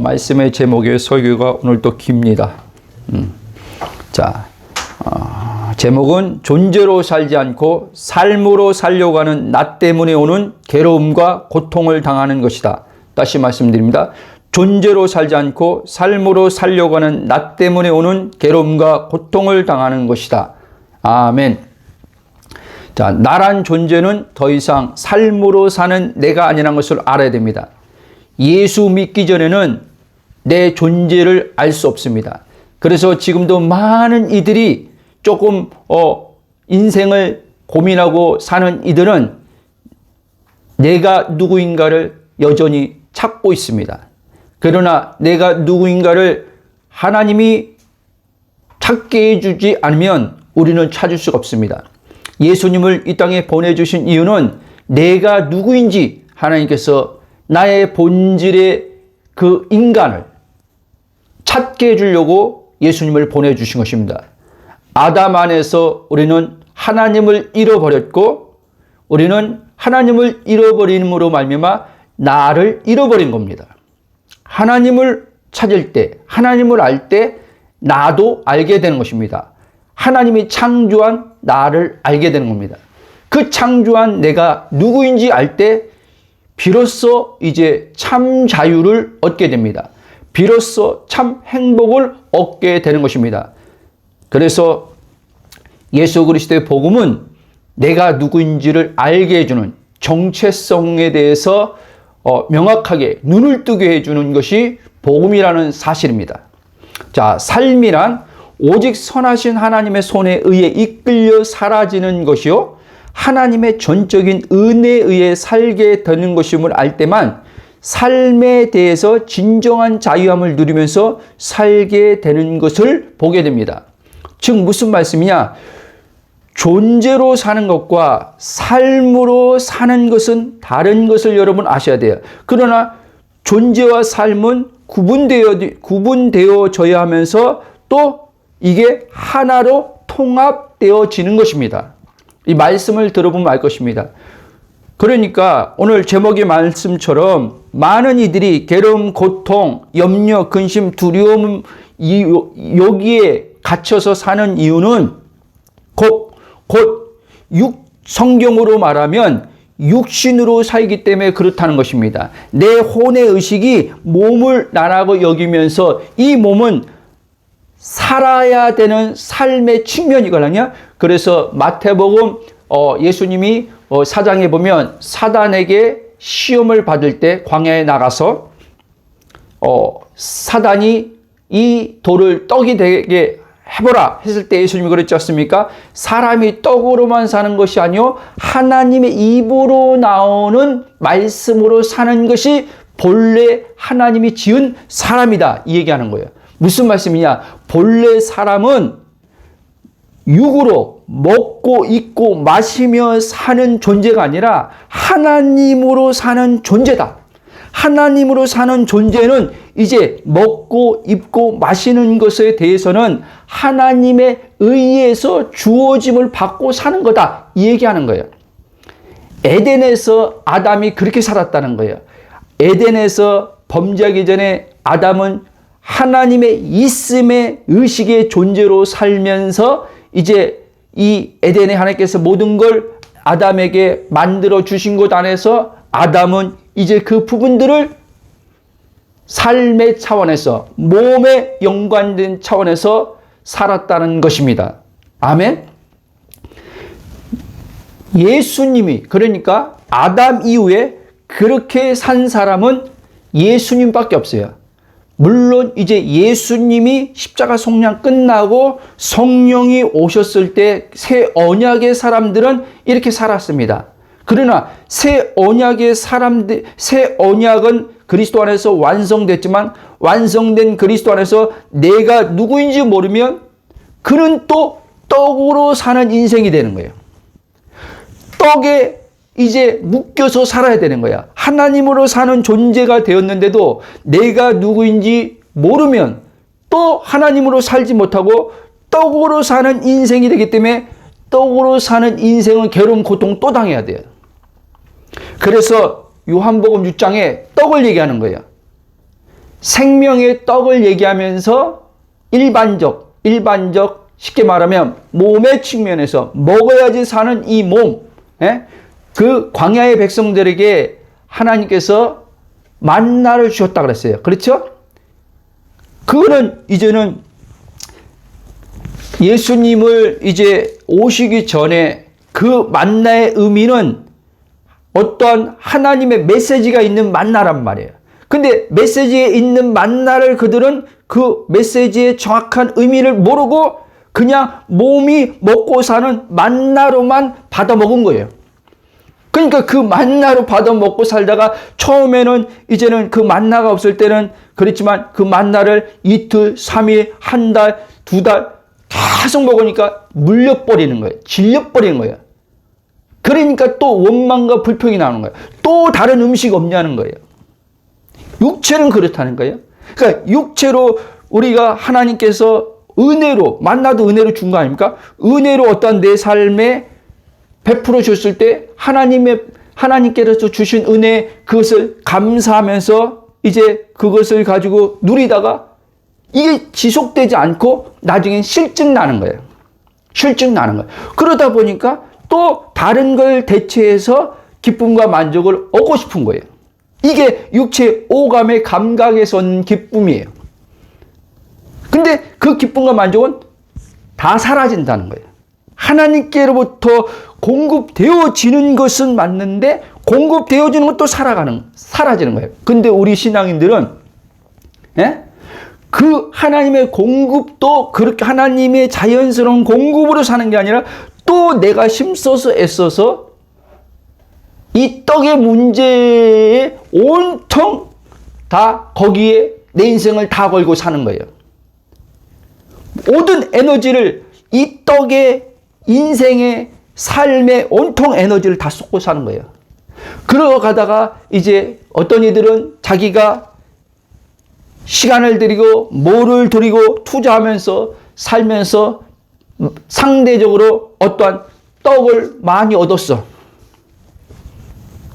말씀의 제목의 설교가 오늘 또 깁니다. 제목은 존재로 살지 않고 삶으로 살려고 하는 나 때문에 오는 괴로움과 고통을 당하는 것이다. 다시 말씀드립니다. 존재로 살지 않고 삶으로 살려고 하는 나 때문에 오는 괴로움과 고통을 당하는 것이다. 아멘. 자, 나란 존재는 더 이상 삶으로 사는 내가 아니라는 것을 알아야 됩니다. 예수 믿기 전에는 내 존재를 알 수 없습니다. 그래서 지금도 많은 이들이 조금 인생을 고민하고 사는 이들은 내가 누구인가를 여전히 찾고 있습니다. 그러나 내가 누구인가를 하나님이 찾게 해주지 않으면 우리는 찾을 수가 없습니다. 예수님을 이 땅에 보내주신 이유는 내가 누구인지 하나님께서 나의 본질의 그 인간을 찾게 해주려고 예수님을 보내주신 것입니다. 아담 안에서 우리는 하나님을 잃어버렸고 우리는 하나님을 잃어버림으로 말미암아 나를 잃어버린 겁니다. 하나님을 찾을 때, 하나님을 알 때 나도 알게 되는 것입니다. 하나님이 창조한 나를 알게 되는 겁니다. 그 창조한 내가 누구인지 알 때 비로소 이제 참 자유를 얻게 됩니다. 비로소 참 행복을 얻게 되는 것입니다. 그래서 예수 그리스도의 복음은 내가 누구인지를 알게 해주는 정체성에 대해서 명확하게 눈을 뜨게 해주는 것이 복음이라는 사실입니다. 자, 삶이란 오직 선하신 하나님의 손에 의해 이끌려 사라지는 것이요 하나님의 전적인 은혜에 의해 살게 되는 것임을 알 때만 삶에 대해서 진정한 자유함을 누리면서 살게 되는 것을 보게 됩니다. 즉 무슨 말씀이냐? 존재로 사는 것과 삶으로 사는 것은 다른 것을 여러분 아셔야 돼요. 그러나 존재와 삶은 구분되어져야 하면서 또 이게 하나로 통합되어지는 것입니다. 이 말씀을 들어보면 알 것입니다. 그러니까 오늘 제목의 말씀처럼 많은 이들이 괴로움, 고통, 염려, 근심, 두려움 여기에 갇혀서 사는 이유는 곧 성경으로 말하면 육신으로 살기 때문에 그렇다는 것입니다. 내 혼의 의식이 몸을 나라고 여기면서 이 몸은 살아야 되는 삶의 측면이거든요. 그래서 마태복음 예수님이 4장에 보면 사단에게 시험을 받을 때 광야에 나가서 사단이 이 돌을 떡이 되게 해보라 했을 때 예수님이 그랬지 않습니까? 사람이 떡으로만 사는 것이 아니요 하나님의 입으로 나오는 말씀으로 사는 것이 본래 하나님이 지은 사람이다 이 얘기하는 거예요. 무슨 말씀이냐? 본래 사람은 육으로 먹고 입고 마시며 사는 존재가 아니라 하나님으로 사는 존재다. 하나님으로 사는 존재는 이제 먹고 입고 마시는 것에 대해서는 하나님의 의에서 주어짐을 받고 사는 거다. 이 얘기하는 거예요. 에덴에서 아담이 그렇게 살았다는 거예요. 에덴에서 범죄하기 전에 아담은 하나님의 있음의 의식의 존재로 살면서 이제 이 에덴에 하나님께서 모든 걸 아담에게 만들어 주신 것 안에서 아담은 이제 그 부분들을 삶의 차원에서 몸에 연관된 차원에서 살았다는 것입니다. 아멘. 예수님이 그러니까 아담 이후에 그렇게 산 사람은 예수님밖에 없어요. 물론 이제 예수님이 십자가 속량 끝나고 성령이 오셨을 때 새 언약의 사람들은 이렇게 살았습니다. 그러나 새 언약의 사람들, 새 언약은 그리스도 안에서 완성됐지만 완성된 그리스도 안에서 내가 누구인지 모르면 그는 또 떡으로 사는 인생이 되는 거예요. 떡에 이제 묶여서 살아야 되는 거야. 하나님으로 사는 존재가 되었는데도 내가 누구인지 모르면 또 하나님으로 살지 못하고 떡으로 사는 인생이 되기 때문에 떡으로 사는 인생은 괴로움, 고통 또 당해야 돼요. 그래서 요한복음 6장에 떡을 얘기하는 거예요. 생명의 떡을 얘기하면서 일반적 쉽게 말하면 몸의 측면에서 먹어야지 사는 이 몸, 그 광야의 백성들에게 하나님께서 만나를 주셨다 그랬어요. 그렇죠? 그거는 이제는 예수님을 이제 오시기 전에 그 만나의 의미는 어떠한 하나님의 메시지가 있는 만나란 말이에요. 근데 메시지에 있는 만나를 그들은 그 메시지의 정확한 의미를 모르고 그냥 몸이 먹고 사는 만나로만 받아먹은 거예요. 그러니까 그 만나로 받아먹고 살다가 처음에는 이제는 그 만나가 없을 때는 그렇지만 그 만나를 이틀, 3일, 한 달, 2달 계속 먹으니까 물려버리는 거예요. 질려버리는 거예요. 그러니까 또 원망과 불평이 나오는 거예요. 또 다른 음식 없냐는 거예요. 육체는 그렇다는 거예요. 그러니까 육체로 우리가 하나님께서 은혜로, 만나도 은혜로 준 거 아닙니까? 은혜로 어떤 내 삶에 베풀어 줬을 때 하나님께서 주신 은혜 그것을 감사하면서 이제 그것을 가지고 누리다가 이게 지속되지 않고 나중엔 실증 나는 거예요. 실증 나는 거예요. 그러다 보니까 또 다른 걸 대체해서 기쁨과 만족을 얻고 싶은 거예요. 이게 육체의 오감의 감각에서 온 기쁨이에요. 근데 그 기쁨과 만족은 다 사라진다는 거예요. 하나님께로부터 공급되어지는 것은 맞는데 공급되어지는 것도 사라지는 거예요. 근데 우리 신앙인들은 그 하나님의 공급도 그렇게 하나님의 자연스러운 공급으로 사는 게 아니라 또 내가 힘써서 애써서 이 떡의 문제에 온통 다 거기에 내 인생을 다 걸고 사는 거예요. 모든 에너지를 이 떡의 인생의 삶의 온통 에너지를 다 쏟고 사는 거예요. 그러고 가다가 이제 어떤 이들은 자기가 시간을 들이고 뭐를 들이고 투자하면서 살면서 상대적으로 어떠한 떡을 많이 얻었어.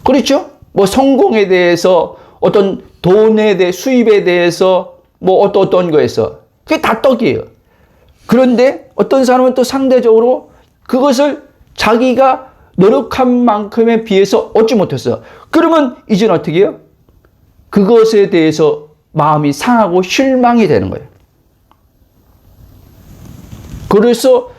그렇죠? 뭐 성공에 대해서 어떤 돈에 대해 수입에 대해서 뭐 어떤 거에서 그게 다 떡이에요. 그런데 어떤 사람은 또 상대적으로 그것을 자기가 노력한 만큼에 비해서 얻지 못했어요. 그러면 이제는 어떻게 해요? 그것에 대해서 마음이 상하고 실망이 되는 거예요. 그래서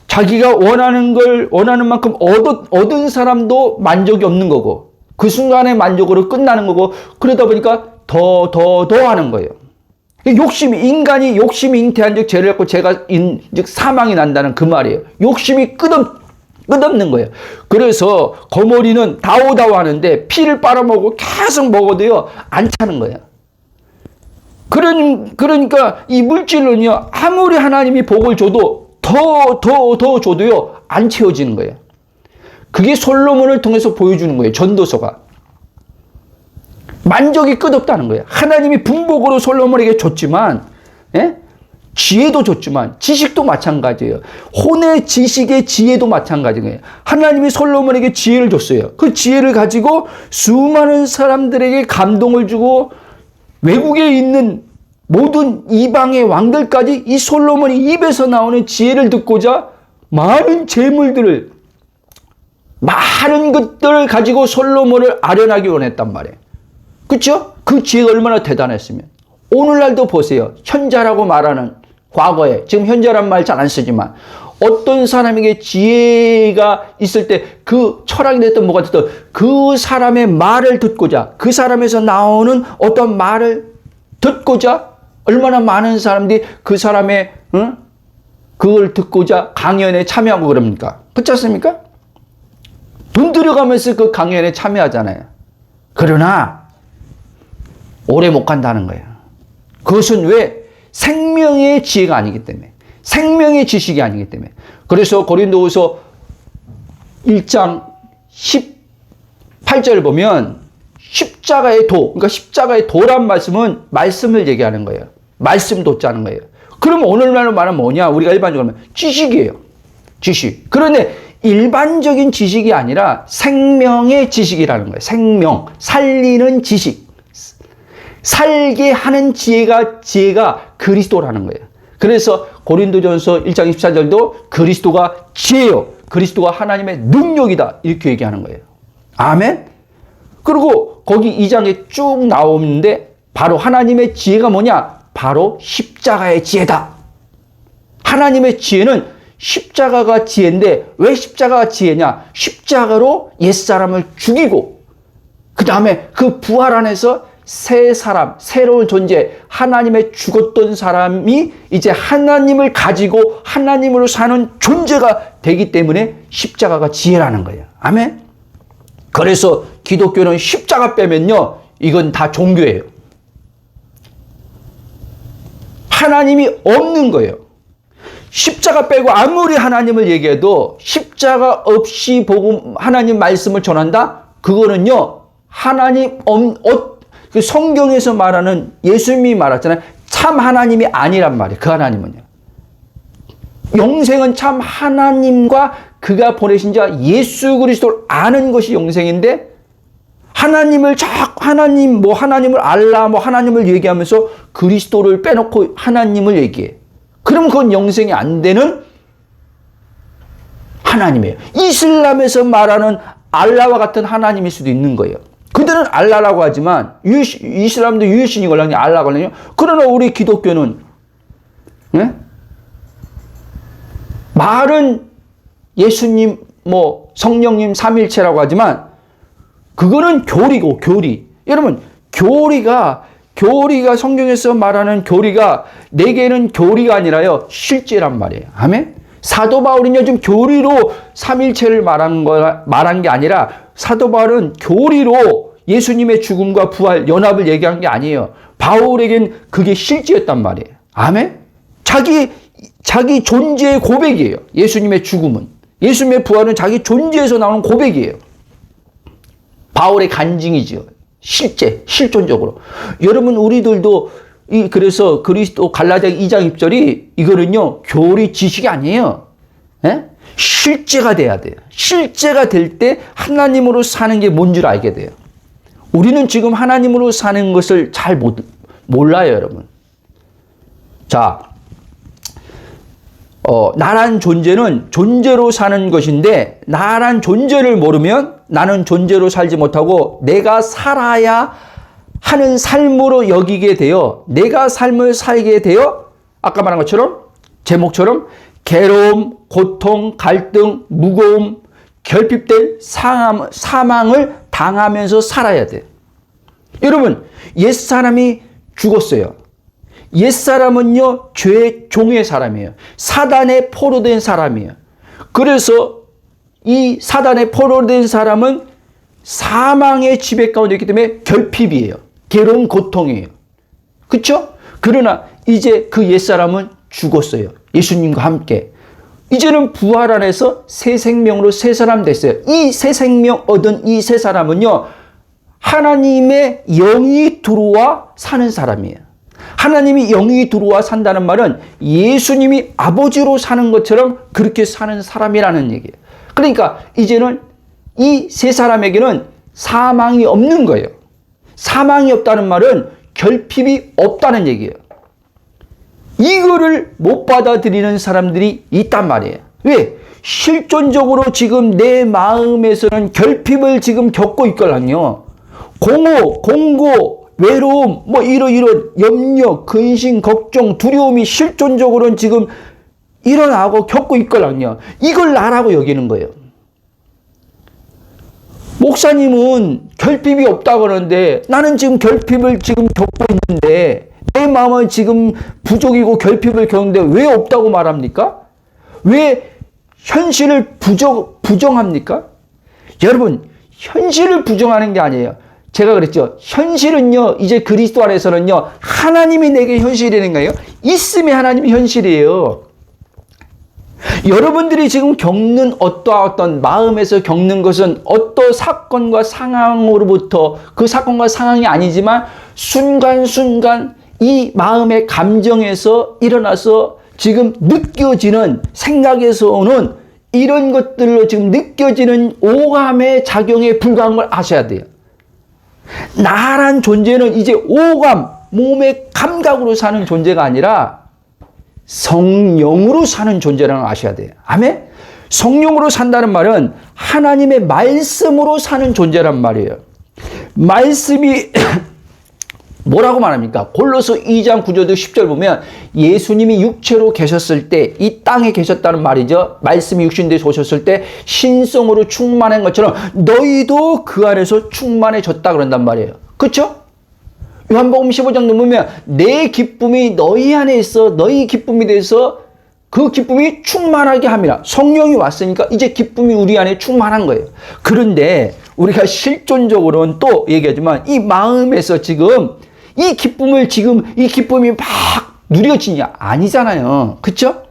자기가 원하는 걸 원하는 만큼 얻은 사람도 만족이 없는 거고 그 순간의 만족으로 끝나는 거고 그러다 보니까 더 하는 거예요. 인간이 욕심이 잉태한 즉 죄를 갖고 죄가 즉 사망이 난다는 그 말이에요. 욕심이 끝없는 거예요. 그래서 거머리는 다오다오 하는데 피를 빨아먹고 계속 먹어도요 안 차는 거예요. 그러니까 이 물질은요 아무리 하나님이 복을 줘도 더 줘도요 안 채워지는 거예요. 그게 솔로몬을 통해서 보여주는 거예요. 전도서가. 만족이 끝없다는 거예요. 하나님이 분복으로 솔로몬에게 줬지만 지혜도 줬지만 지식도 마찬가지예요. 혼의 지식의 지혜도 마찬가지예요. 하나님이 솔로몬에게 지혜를 줬어요. 그 지혜를 가지고 수많은 사람들에게 감동을 주고 외국에 있는 모든 이방의 왕들까지 이 솔로몬이 입에서 나오는 지혜를 듣고자 많은 재물들을 많은 것들을 가지고 솔로몬을 아련하기 원했단 말이에요. 그렇죠? 그 지혜가 얼마나 대단했으면. 오늘날도 보세요. 현자라고 말하는 과거에 지금 현자란 말 잘 안 쓰지만 어떤 사람에게 지혜가 있을 때 그 철학이 됐든 뭐가 됐든 그 사람의 말을 듣고자 그 사람에서 나오는 어떤 말을 듣고자 얼마나 많은 사람들이 그 사람의 그걸 듣고자 강연에 참여하고 그럽니까? 그렇지 않습니까? 돈 들여가면서 그 강연에 참여하잖아요. 그러나 오래 못 간다는 거예요. 그것은 왜? 생명의 지혜가 아니기 때문에. 생명의 지식이 아니기 때문에. 그래서 고린도후서 1장 18절 보면 십자가의 도, 그러니까 십자가의 도란 말씀은 말씀을 얘기하는 거예요. 말씀 도자는 거예요. 그럼 오늘날로 말하면 뭐냐? 우리가 일반적으로 하면 지식이에요. 지식. 그런데 일반적인 지식이 아니라 생명의 지식이라는 거예요. 생명, 살리는 지식. 살게 하는 지혜가 그리스도라는 거예요. 그래서 고린도전서 1장 24절도 그리스도가 지혜요. 그리스도가 하나님의 능력이다. 이렇게 얘기하는 거예요. 아멘? 그리고 거기 2장에 쭉 나오는데 바로 하나님의 지혜가 뭐냐? 바로 십자가의 지혜다. 하나님의 지혜는 십자가가 지혜인데 왜 십자가가 지혜냐? 십자가로 옛사람을 죽이고 그 다음에 그 부활 안에서 새 사람, 새로운 존재, 하나님의 죽었던 사람이 이제 하나님을 가지고 하나님으로 사는 존재가 되기 때문에 십자가가 지혜라는 거예요. 아멘? 그래서 기독교는 십자가 빼면요, 이건 다 종교예요. 하나님이 없는 거예요. 십자가 빼고 아무리 하나님을 얘기해도 십자가 없이 복음, 하나님 말씀을 전한다? 그거는요, 하나님, 그 성경에서 말하는 예수님이 말했잖아요. 참 하나님이 아니란 말이에요. 그 하나님은요. 영생은 참 하나님과 그가 보내신 자 예수 그리스도를 아는 것이 영생인데 하나님을 하나님 하나님을 알라 하나님을 얘기하면서 그리스도를 빼놓고 하나님을 얘기해. 그럼 그건 영생이 안 되는 하나님이에요. 이슬람에서 말하는 알라와 같은 하나님일 수도 있는 거예요. 그들은 알라라고 하지만 이슬람도 유일신이 걸려요. 알라 걸려요. 그러나 우리 기독교는 네? 말은 예수님 성령님 삼일체라고 하지만 그거는 교리고 교리. 여러분 교리가 성경에서 말하는 교리가 내게는 교리가 아니라요 실제란 말이에요. 아멘. 사도 바울은요 좀 교리로 삼일체를 말한 게 아니라 사도 바울은 교리로 예수님의 죽음과 부활 연합을 얘기한 게 아니에요. 바울에겐 그게 실제였단 말이에요. 아멘. 자기 존재의 고백이에요. 예수님의 죽음은. 예수님의 부활은 자기 존재에서 나오는 고백이에요. 바울의 간증이죠. 실존적으로. 여러분, 우리들도, 그래서 그리스도 갈라디아 2장 2절이 이거는요, 교리 지식이 아니에요. 에? 실제가 돼야 돼요. 실제가 될 때 하나님으로 사는 게 뭔 줄 알게 돼요. 우리는 지금 하나님으로 사는 것을 잘 몰라요, 여러분. 자, 나란 존재는 존재로 사는 것인데 나란 존재를 모르면 나는 존재로 살지 못하고 내가 살아야 하는 삶으로 여기게 되어 내가 삶을 살게 되어 아까 말한 것처럼 제목처럼 괴로움, 고통, 갈등, 무거움, 결핍될 사망을 당하면서 살아야 돼요. 여러분, 옛사람이 죽었어요. 옛사람은요, 죄의 종의 사람이에요. 사단에 포로된 사람이에요. 그래서 이 사단에 포로된 사람은 사망의 지배 가운데 있기 때문에 결핍이에요. 괴로운 고통이에요. 그렇죠? 그러나 이제 그 옛사람은 죽었어요. 예수님과 함께. 이제는 부활 안에서 새 생명으로 새 사람 됐어요. 이 새 생명 얻은 이 새 사람은요, 하나님의 영이 들어와 사는 사람이에요. 하나님이 영이 들어와 산다는 말은 예수님이 아버지로 사는 것처럼 그렇게 사는 사람이라는 얘기예요. 그러니까 이제는 이 세 사람에게는 사망이 없는 거예요. 사망이 없다는 말은 결핍이 없다는 얘기예요. 이거를 못 받아들이는 사람들이 있단 말이에요. 왜? 실존적으로 지금 내 마음에서는 결핍을 지금 겪고 있거든요. 공허, 공고, 외로움, 이런 염려, 근심, 걱정, 두려움이 실존적으로는 지금 일어나고 겪고 있거든요. 이걸 나라고 여기는 거예요. 목사님은 결핍이 없다고 그러는데 나는 지금 결핍을 지금 겪고 있는데 내 마음은 지금 부족이고 결핍을 겪는데 왜 없다고 말합니까? 왜 현실을 부정합니까? 여러분, 현실을 부정하는 게 아니에요. 제가 그랬죠. 현실은요, 이제 그리스도 안에서는요, 하나님이 내게 현실이라는 거예요. 있음이 하나님이 현실이에요. 여러분들이 지금 겪는 어떤 마음에서 겪는 것은 어떤 사건과 상황으로부터 그 사건과 상황이 아니지만 순간순간 이 마음의 감정에서 일어나서 지금 느껴지는 생각에서 오는 이런 것들로 지금 느껴지는 오감의 작용에 불과한 걸 아셔야 돼요. 나란 존재는 이제 오감, 몸의 감각으로 사는 존재가 아니라 성령으로 사는 존재라는 걸 아셔야 돼요. 아멘? 성령으로 산다는 말은 하나님의 말씀으로 사는 존재란 말이에요. 말씀이 뭐라고 말합니까? 골로새 2장 9절도 10절 보면 예수님이 육체로 계셨을 때 이 땅에 계셨다는 말이죠. 말씀이 육신돼서 오셨을 때 신성으로 충만한 것처럼 너희도 그 안에서 충만해졌다 그런단 말이에요. 그렇죠? 요한복음 15장도 보면 내 기쁨이 너희 안에 있어 너희 기쁨이 돼서 그 기쁨이 충만하게 함이라. 성령이 왔으니까 이제 기쁨이 우리 안에 충만한 거예요. 그런데 우리가 실존적으로는 또 얘기하지만 이 마음에서 지금 이 기쁨이 막 누려지냐? 아니잖아요. 그쵸?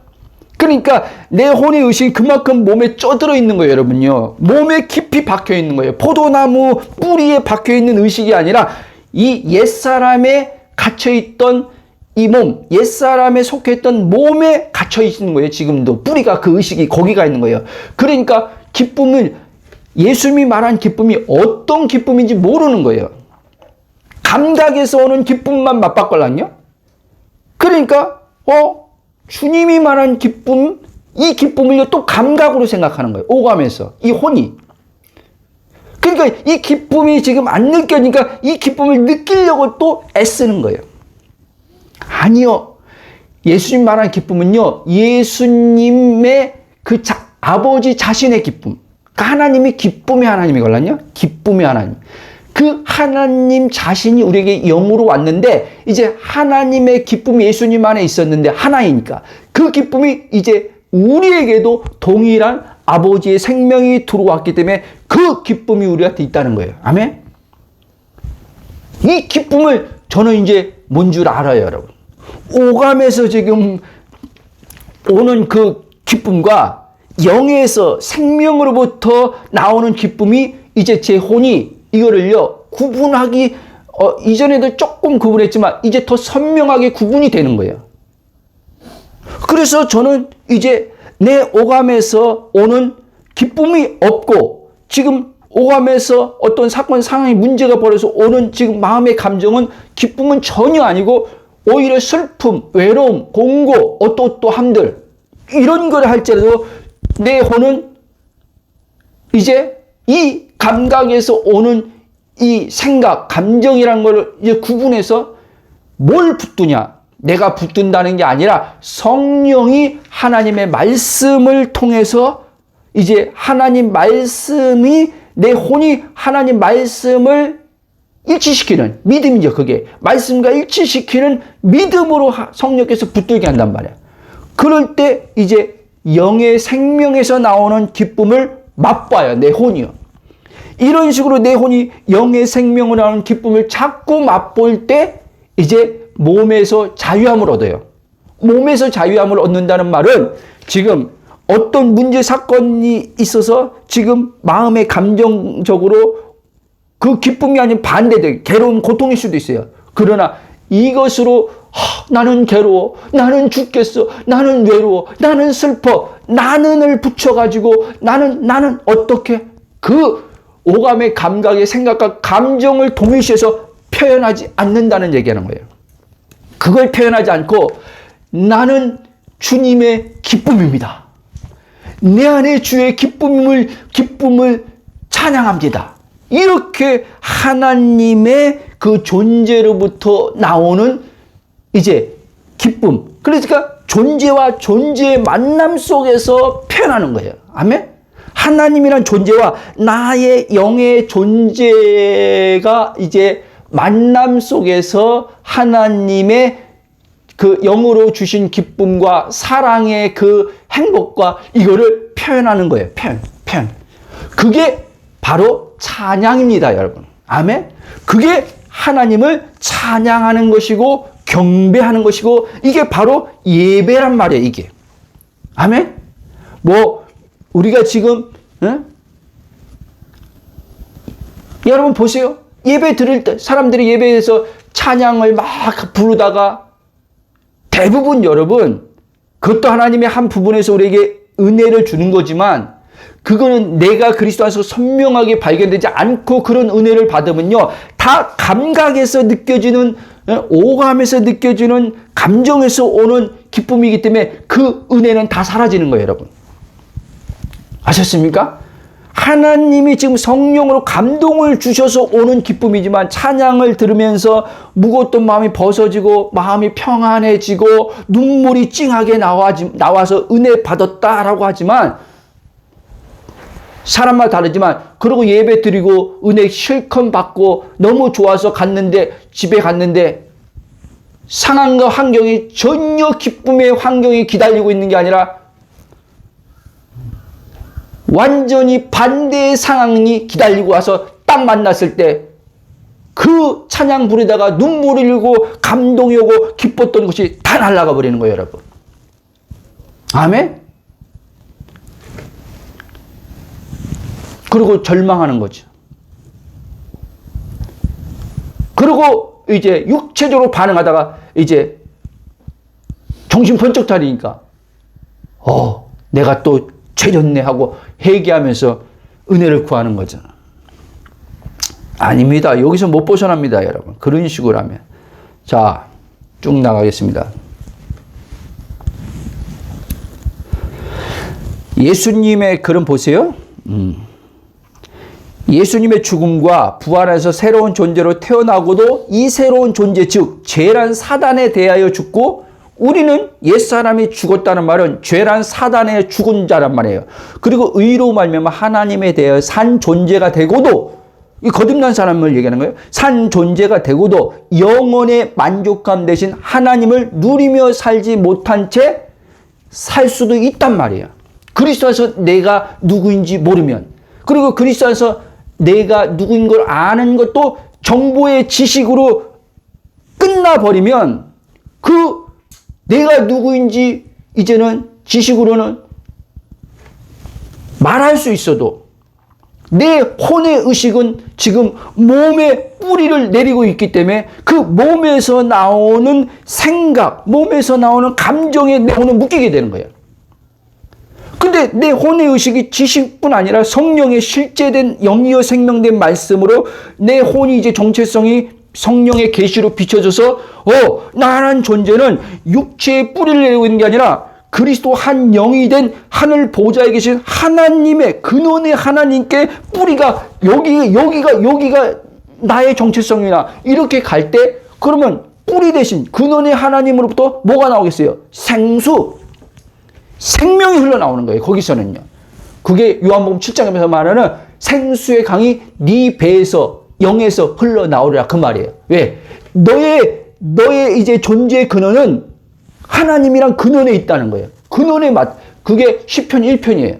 그러니까 내 혼의 의식이 그만큼 몸에 쪄들어 있는 거예요, 여러분요. 몸에 깊이 박혀 있는 거예요. 포도나무 뿌리에 박혀 있는 의식이 아니라 이 옛사람에 갇혀있던 이 몸, 옛사람에 속했던 몸에 갇혀있는 거예요, 지금도. 뿌리가 그 의식이 거기가 있는 거예요. 그러니까 기쁨을, 예수님이 말한 기쁨이 어떤 기쁨인지 모르는 거예요. 감각에서 오는 기쁨만 맛봤걸랑요? 그러니까, 주님이 말한 기쁨, 이 기쁨을 또 감각으로 생각하는 거예요. 오감에서. 이 혼이. 그러니까 이 기쁨이 지금 안 느껴지니까 이 기쁨을 느끼려고 또 애쓰는 거예요. 아니요. 예수님 말한 기쁨은요, 예수님의 그 아버지 자신의 기쁨. 하나님이 기쁨의 하나님이걸랑요? 기쁨의 하나님. 그 하나님 자신이 우리에게 영으로 왔는데 이제 하나님의 기쁨이 예수님 안에 있었는데 하나이니까 그 기쁨이 이제 우리에게도 동일한 아버지의 생명이 들어왔기 때문에 그 기쁨이 우리한테 있다는 거예요. 아멘? 이 기쁨을 저는 이제 뭔 줄 알아요, 여러분. 오감에서 지금 오는 그 기쁨과 영에서 생명으로부터 나오는 기쁨이 이제 제 혼이 이거를요 구분하기 이전에도 조금 구분했지만 이제 더 선명하게 구분이 되는 거예요. 그래서 저는 이제 내 오감에서 오는 기쁨이 없고 지금 오감에서 어떤 사건 상황이 문제가 벌어서 오는 지금 마음의 감정은 기쁨은 전혀 아니고 오히려 슬픔, 외로움, 공고, 어떠함들 이런 걸 할지라도 내 혼은 이제 이 감각에서 오는 이 생각, 감정이라는 걸 이제 구분해서 뭘 붙드냐? 내가 붙든다는 게 아니라 성령이 하나님의 말씀을 통해서 이제 하나님 말씀이 내 혼이 하나님 말씀을 일치시키는 믿음이죠. 그게 말씀과 일치시키는 믿음으로 성령께서 붙들게 한단 말이야. 그럴 때 이제 영의 생명에서 나오는 기쁨을 맛봐요. 내 혼이요. 이런 식으로 내 혼이 영의 생명으로 나오는 기쁨을 자꾸 맛볼 때 이제 몸에서 자유함을 얻어요. 몸에서 자유함을 얻는다는 말은 지금 어떤 문제 사건이 있어서 지금 마음의 감정적으로 그 기쁨이 아닌 반대될 괴로운 고통일 수도 있어요. 그러나 이것으로 나는 괴로워, 나는 죽겠어, 나는 외로워, 나는 슬퍼, 나는을 붙여가지고 나는 어떻게 그 오감의 감각의 생각과 감정을 동일시해서 표현하지 않는다는 얘기하는 거예요. 그걸 표현하지 않고 나는 주님의 기쁨입니다. 내 안에 주의 기쁨을 찬양합니다. 이렇게 하나님의 그 존재로부터 나오는 이제 기쁨. 그러니까 존재와 존재의 만남 속에서 표현하는 거예요. 아멘? 하나님이란 존재와 나의 영의 존재가 이제 만남 속에서 하나님의 그 영으로 주신 기쁨과 사랑의 그 행복과 이거를 표현하는 거예요. 표현. 그게 바로 찬양입니다, 여러분. 아멘? 그게 하나님을 찬양하는 것이고 경배하는 것이고 이게 바로 예배란 말이에요, 이게. 아멘? 뭐 우리가 지금 여러분 보세요. 예배 드릴 때 사람들이 예배에서 찬양을 막 부르다가 대부분 여러분 그것도 하나님의 한 부분에서 우리에게 은혜를 주는 거지만 그거는 내가 그리스도 안에서 선명하게 발견되지 않고 그런 은혜를 받으면요. 다 감각에서 느껴지는 오감에서 느껴지는 감정에서 오는 기쁨이기 때문에 그 은혜는 다 사라지는 거예요, 여러분. 아셨습니까? 하나님이 지금 성령으로 감동을 주셔서 오는 기쁨이지만 찬양을 들으면서 무거웠던 마음이 벗어지고 마음이 평안해지고 눈물이 찡하게 나와서 은혜 받았다라고 하지만 사람마다 다르지만 그러고 예배 드리고 은혜 실컷 받고 너무 좋아서 집에 갔는데 상황과 환경이 전혀 기쁨의 환경이 기다리고 있는 게 아니라 완전히 반대의 상황이 기다리고 와서 딱 만났을 때 그 찬양 부르다가 눈물을 흘리고 감동이 오고 기뻤던 것이 다 날아가 버리는 거예요, 여러분. 아멘? 그리고 절망하는 거죠. 그리고 이제 육체적으로 반응하다가 이제 정신 번쩍 차리니까 내가 또 죄졌네 하고 회개하면서 은혜를 구하는 거잖아. 아닙니다. 여기서 못 벗어납니다, 여러분. 그런 식으로 하면. 자, 쭉 나가겠습니다. 예수님의 글은 보세요. 예수님의 죽음과 부활해서 새로운 존재로 태어나고도 이 새로운 존재, 즉 죄란 사단에 대하여 죽고 우리는 옛사람이 죽었다는 말은 죄란 사단에 죽은 자란 말이에요. 그리고 의로 말미암아 하나님에 대하여 산 존재가 되고도 이 거듭난 사람을 얘기하는 거예요. 산 존재가 되고도 영혼의 만족감 대신 하나님을 누리며 살지 못한 채 살 수도 있단 말이에요. 그리스도 안에서 내가 누구인지 모르면, 그리고 그리스도 안에서 내가 누구인 걸 아는 것도 정보의 지식으로 끝나버리면 그 내가 누구인지 이제는 지식으로는 말할 수 있어도 내 혼의 의식은 지금 몸에 뿌리를 내리고 있기 때문에 그 몸에서 나오는 생각, 몸에서 나오는 감정에 내 혼은 묶이게 되는 거예요. 근데 내 혼의 의식이 지식뿐 아니라 성령의 실제된 영이여 생명된 말씀으로 내 혼이 이제 정체성이 성령의 계시로 비춰져서 나라는 존재는 육체의 뿌리를 내리고 있는 게 아니라 그리스도 한 영이 된 하늘 보좌에 계신 하나님의 근원의 하나님께 뿌리가 여기가 나의 정체성이나 이렇게 갈 때 그러면 뿌리 대신 근원의 하나님으로부터 뭐가 나오겠어요? 생명이 흘러나오는 거예요. 거기서는요. 그게 요한복음 7장에서 말하는 생수의 강이 네 배에서 영에서 흘러나오리라 그 말이에요. 왜? 너의 이제 존재의 근원은 하나님이랑 근원에 있다는 거예요. 근원의 맛. 그게 시편 1편이에요.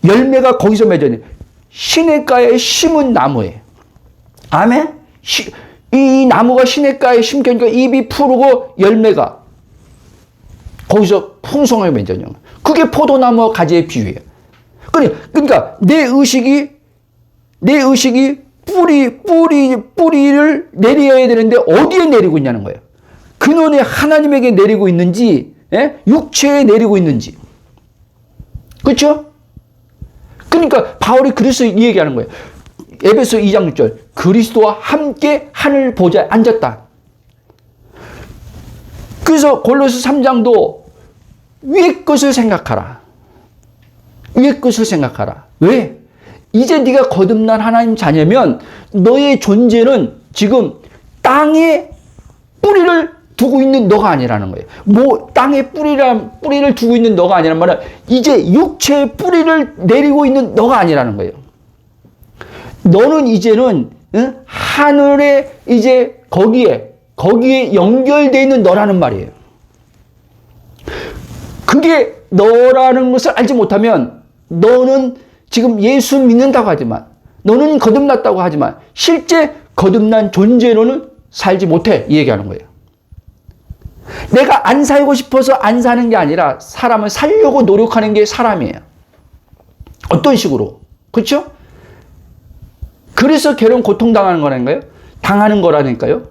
열매가 거기서 맺어요. 시냇가에 심은 나무예요. 아멘? 이 나무가 시냇가에 심겨니까 잎이 푸르고 열매가 거기서 풍성하게 맺어요. 그게 포도나무 가지의 비유예요. 그러니까 내 의식이 뿌리를 내려야 되는데 어디에 내리고 있냐는 거예요. 근원의 하나님에게 내리고 있는지, 육체에 내리고 있는지. 그렇죠? 그러니까 바울이 그래서 이 얘기하는 거예요. 에베소 2장 6절. 그리스도와 함께 하늘 보좌에 앉았다. 그래서 골로새 3장도 위의 것을 생각하라. 위의 것을 생각하라. 왜? 이제 네가 거듭난 하나님 자녀면 너의 존재는 지금 땅에 뿌리를 두고 있는 너가 아니라는 거예요. 땅에 뿌리를 두고 있는 너가 아니란 말은 이제 육체의 뿌리를 내리고 있는 너가 아니라는 거예요. 너는 이제는 하늘에 이제 거기에 연결되어 있는 너라는 말이에요. 그게 너라는 것을 알지 못하면 너는 지금 예수 믿는다고 하지만 너는 거듭났다고 하지만 실제 거듭난 존재로는 살지 못해 이 얘기하는 거예요. 내가 안 살고 싶어서 안 사는 게 아니라 사람을 살려고 노력하는 게 사람이에요. 어떤 식으로? 그렇죠? 그래서 괴로운 고통당하는 거라니까요. 당하는 거라니까요.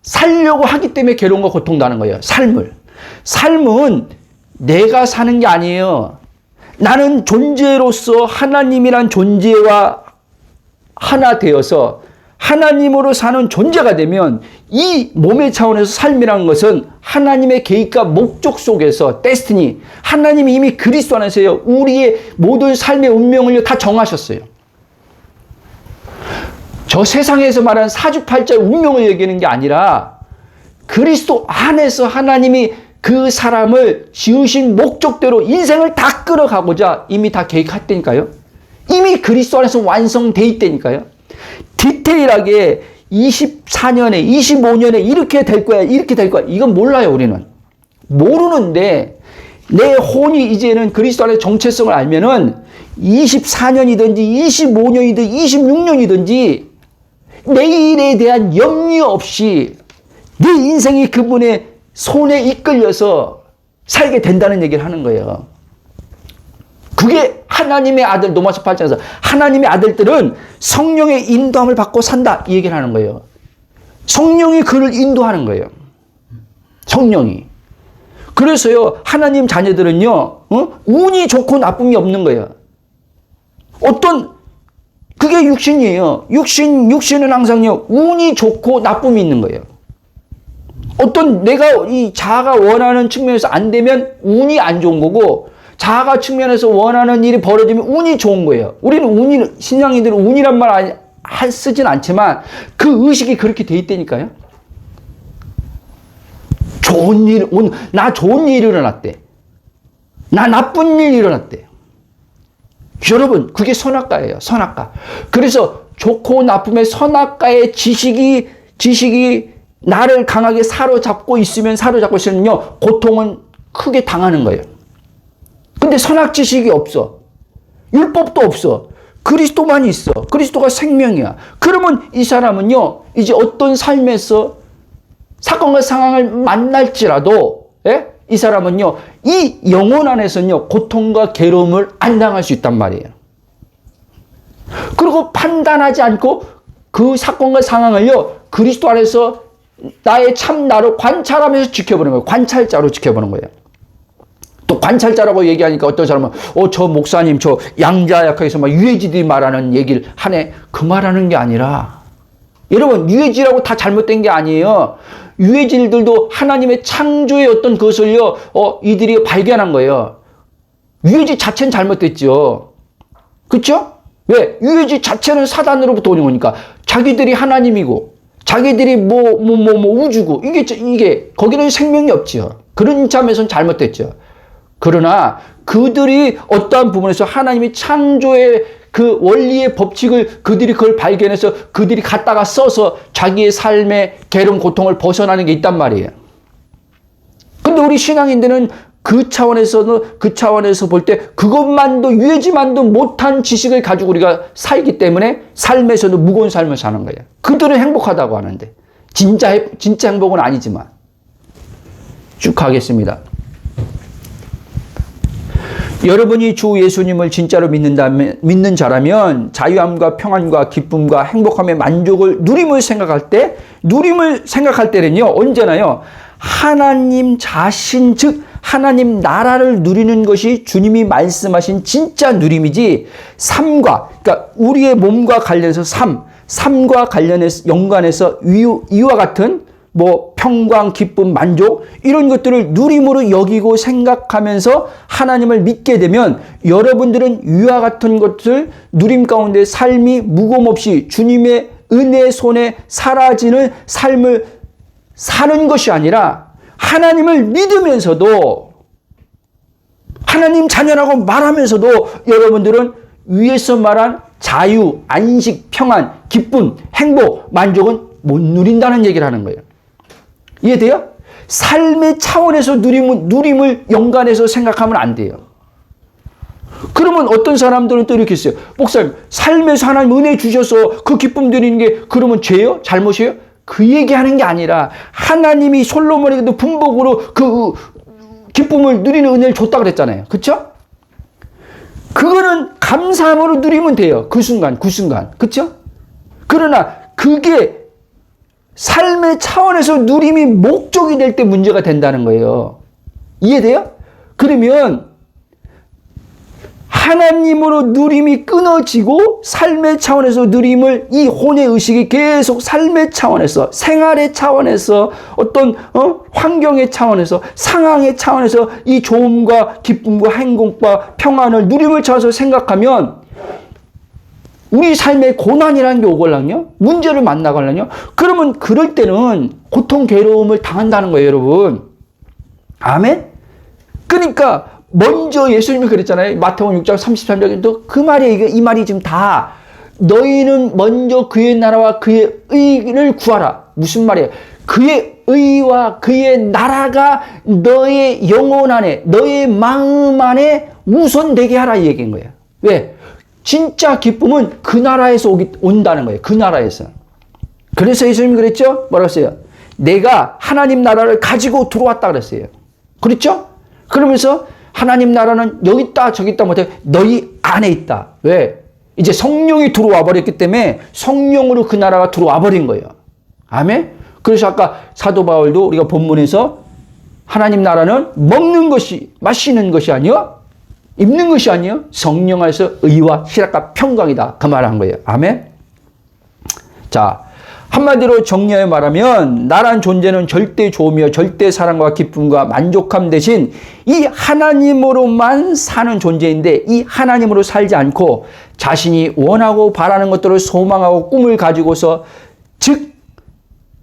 살려고 하기 때문에 괴로움과 고통당하는 거예요. 삶은 내가 사는 게 아니에요. 나는 존재로서 하나님이란 존재와 하나 되어서 하나님으로 사는 존재가 되면 이 몸의 차원에서 삶이라는 것은 하나님의 계획과 목적 속에서 데스티니, 하나님이 이미 그리스도 안에서요 우리의 모든 삶의 운명을 다 정하셨어요. 저 세상에서 말하는 사주팔자의 운명을 얘기하는 게 아니라 그리스도 안에서 하나님이 그 사람을 지으신 목적대로 인생을 다 끌어가고자 이미 다 계획했다니까요. 이미 그리스도 안에서 완성돼 있다니까요. 디테일하게 24년에 25년에 이렇게 될 거야 이렇게 될 거야 이건 몰라요. 우리는 모르는데 내 혼이 이제는 그리스도 안의 정체성을 알면은 24년이든지 25년이든 26년이든지 내일에 대한 염려 없이 내 인생이 그분의 손에 이끌려서 살게 된다는 얘기를 하는 거예요. 그게 하나님의 아들, 로마서 8장에서 하나님의 아들들은 성령의 인도함을 받고 산다 이 얘기를 하는 거예요. 성령이 그를 인도하는 거예요. 성령이. 그래서요 하나님 자녀들은요 운이 좋고 나쁨이 없는 거예요. 그게 육신이에요. 육신은 항상요 운이 좋고 나쁨이 있는 거예요. 내가 이 자아가 원하는 측면에서 안 되면 운이 안 좋은 거고 자아가 측면에서 원하는 일이 벌어지면 운이 좋은 거예요. 우리는 신앙인들은 운이란 말 쓰진 않지만 그 의식이 그렇게 돼 있다니까요. 나 좋은 일이 일어났대. 나 나쁜 일이 일어났대. 여러분, 그게 선악과예요. 선악과. 그래서 좋고 나쁨의 선악과의 지식이 나를 강하게 사로잡고 있으면요, 고통은 크게 당하는 거예요. 근데 선악 지식이 없어. 율법도 없어. 그리스도만 있어. 그리스도가 생명이야. 그러면 이 사람은요, 이제 어떤 삶에서 사건과 상황을 만날지라도, 이 사람은요, 이 영혼 안에서는요, 고통과 괴로움을 안 당할 수 있단 말이에요. 그리고 판단하지 않고 그 사건과 상황을요, 그리스도 안에서 나의 참나로 관찰하면서 지켜보는 거예요. 관찰자로 지켜보는 거예요. 또 관찰자라고 얘기하니까 어떤 사람은 저 목사님 저 양자역학에서 막 유해지들이 말하는 얘기를 하네. 그 말하는 게 아니라 여러분 유해지라고 다 잘못된 게 아니에요. 유해질들도 하나님의 창조의 어떤 것을요 이들이 발견한 거예요. 유해지 자체는 잘못됐죠. 그렇죠? 왜? 유해지 자체는 사단으로부터 오는 거니까 자기들이 하나님이고 자기들이 우주고 이게 거기는 생명이 없지요. 그런 점에서는 잘못됐죠. 그러나 그들이 어떠한 부분에서 하나님이 창조의 그 원리의 법칙을 그들이 그걸 발견해서 그들이 갖다가 써서 자기의 삶의 괴로운 고통을 벗어나는 게 있단 말이에요. 근데 우리 신앙인들은 그 차원에서 볼 때 그것만도 유해지만도 못한 지식을 가지고 우리가 살기 때문에 삶에서는 무거운 삶을 사는 거예요. 그들은 행복하다고 하는데 진짜 행복은 아니지만 쭉 가겠습니다. 여러분이 주 예수님을 진짜로 믿는 자라면 자유함과 평안과 기쁨과 행복함의 만족을 누림을 생각할 때는요, 언제나요, 하나님 자신, 즉, 하나님 나라를 누리는 것이 주님이 말씀하신 진짜 누림이지, 그러니까 우리의 몸과 관련해서 삶과 연관해서 이와 같은 평강, 기쁨, 만족 이런 것들을 누림으로 여기고 생각하면서 하나님을 믿게 되면 여러분들은 이와 같은 것을 누림 가운데 삶이 무거움 없이 주님의 은혜의 손에 사라지는 삶을 사는 것이 아니라 하나님을 믿으면서도 하나님 자녀라고 말하면서도 여러분들은 위에서 말한 자유, 안식, 평안, 기쁨, 행복, 만족은 못 누린다는 얘기를 하는 거예요. 이해돼요? 삶의 차원에서 누림을 연관해서 생각하면 안 돼요. 그러면 어떤 사람들은 또 이렇게 했어요. 목사님, 삶에서 하나님 은혜 주셔서 그 기쁨 드리는 게 그러면 죄예요? 잘못이에요? 그 얘기하는 게 아니라 하나님이 솔로몬에게도 분복으로 그 기쁨을 누리는 은혜를 줬다 그랬잖아요. 그렇죠? 그거는 감사함으로 누리면 돼요. 그 순간. 그렇죠? 그러나 그게 삶의 차원에서 누림이 목적이 될 때 문제가 된다는 거예요. 이해돼요? 그러면 하나님으로 누림이 끊어지고 삶의 차원에서 누림을 이 혼의 의식이 계속 삶의 차원에서 생활의 차원에서 어떤 환경의 차원에서 상황의 차원에서 이 좋음과 기쁨과 행복과 평안을 누림을 차원에서 생각하면 우리 삶에 고난이라는 게 오걸랑요? 문제를 만나걸랑요? 그러면 그럴 때는 고통, 괴로움을 당한다는 거예요, 여러분. 아멘? 그러니까 먼저 예수님이 그랬잖아요. 마태복음 6장 33절에도 그 말이 이 말이 지금 다 너희는 먼저 그의 나라와 그의 의를 구하라. 무슨 말이에요? 그의 의와 그의 나라가 너의 영혼 안에 너의 마음 안에 우선되게 하라 이 얘기인 거예요. 왜? 진짜 기쁨은 그 나라에서 온다는 거예요. 그 나라에서. 그래서 예수님이 그랬죠? 뭐라고 했어요? 내가 하나님 나라를 가지고 들어왔다 그랬어요. 그렇죠? 그러면서 하나님 나라는 여기 있다 저기 있다 못해 너희 안에 있다. 왜? 이제 성령이 들어와 버렸기 때문에 성령으로 그 나라가 들어와 버린 거예요. 아멘? 그래서 아까 사도 바울도 우리가 본문에서 하나님 나라는 먹는 것이 마시는 것이 아니요 입는 것이 아니요 성령 안에서 의와 희락과 평강이다. 그 말을 한 거예요. 아멘? 자, 한마디로 정리하여 말하면 나란 존재는 절대 좋으며 절대 사랑과 기쁨과 만족함 대신 이 하나님으로만 사는 존재인데 이 하나님으로 살지 않고 자신이 원하고 바라는 것들을 소망하고 꿈을 가지고서 즉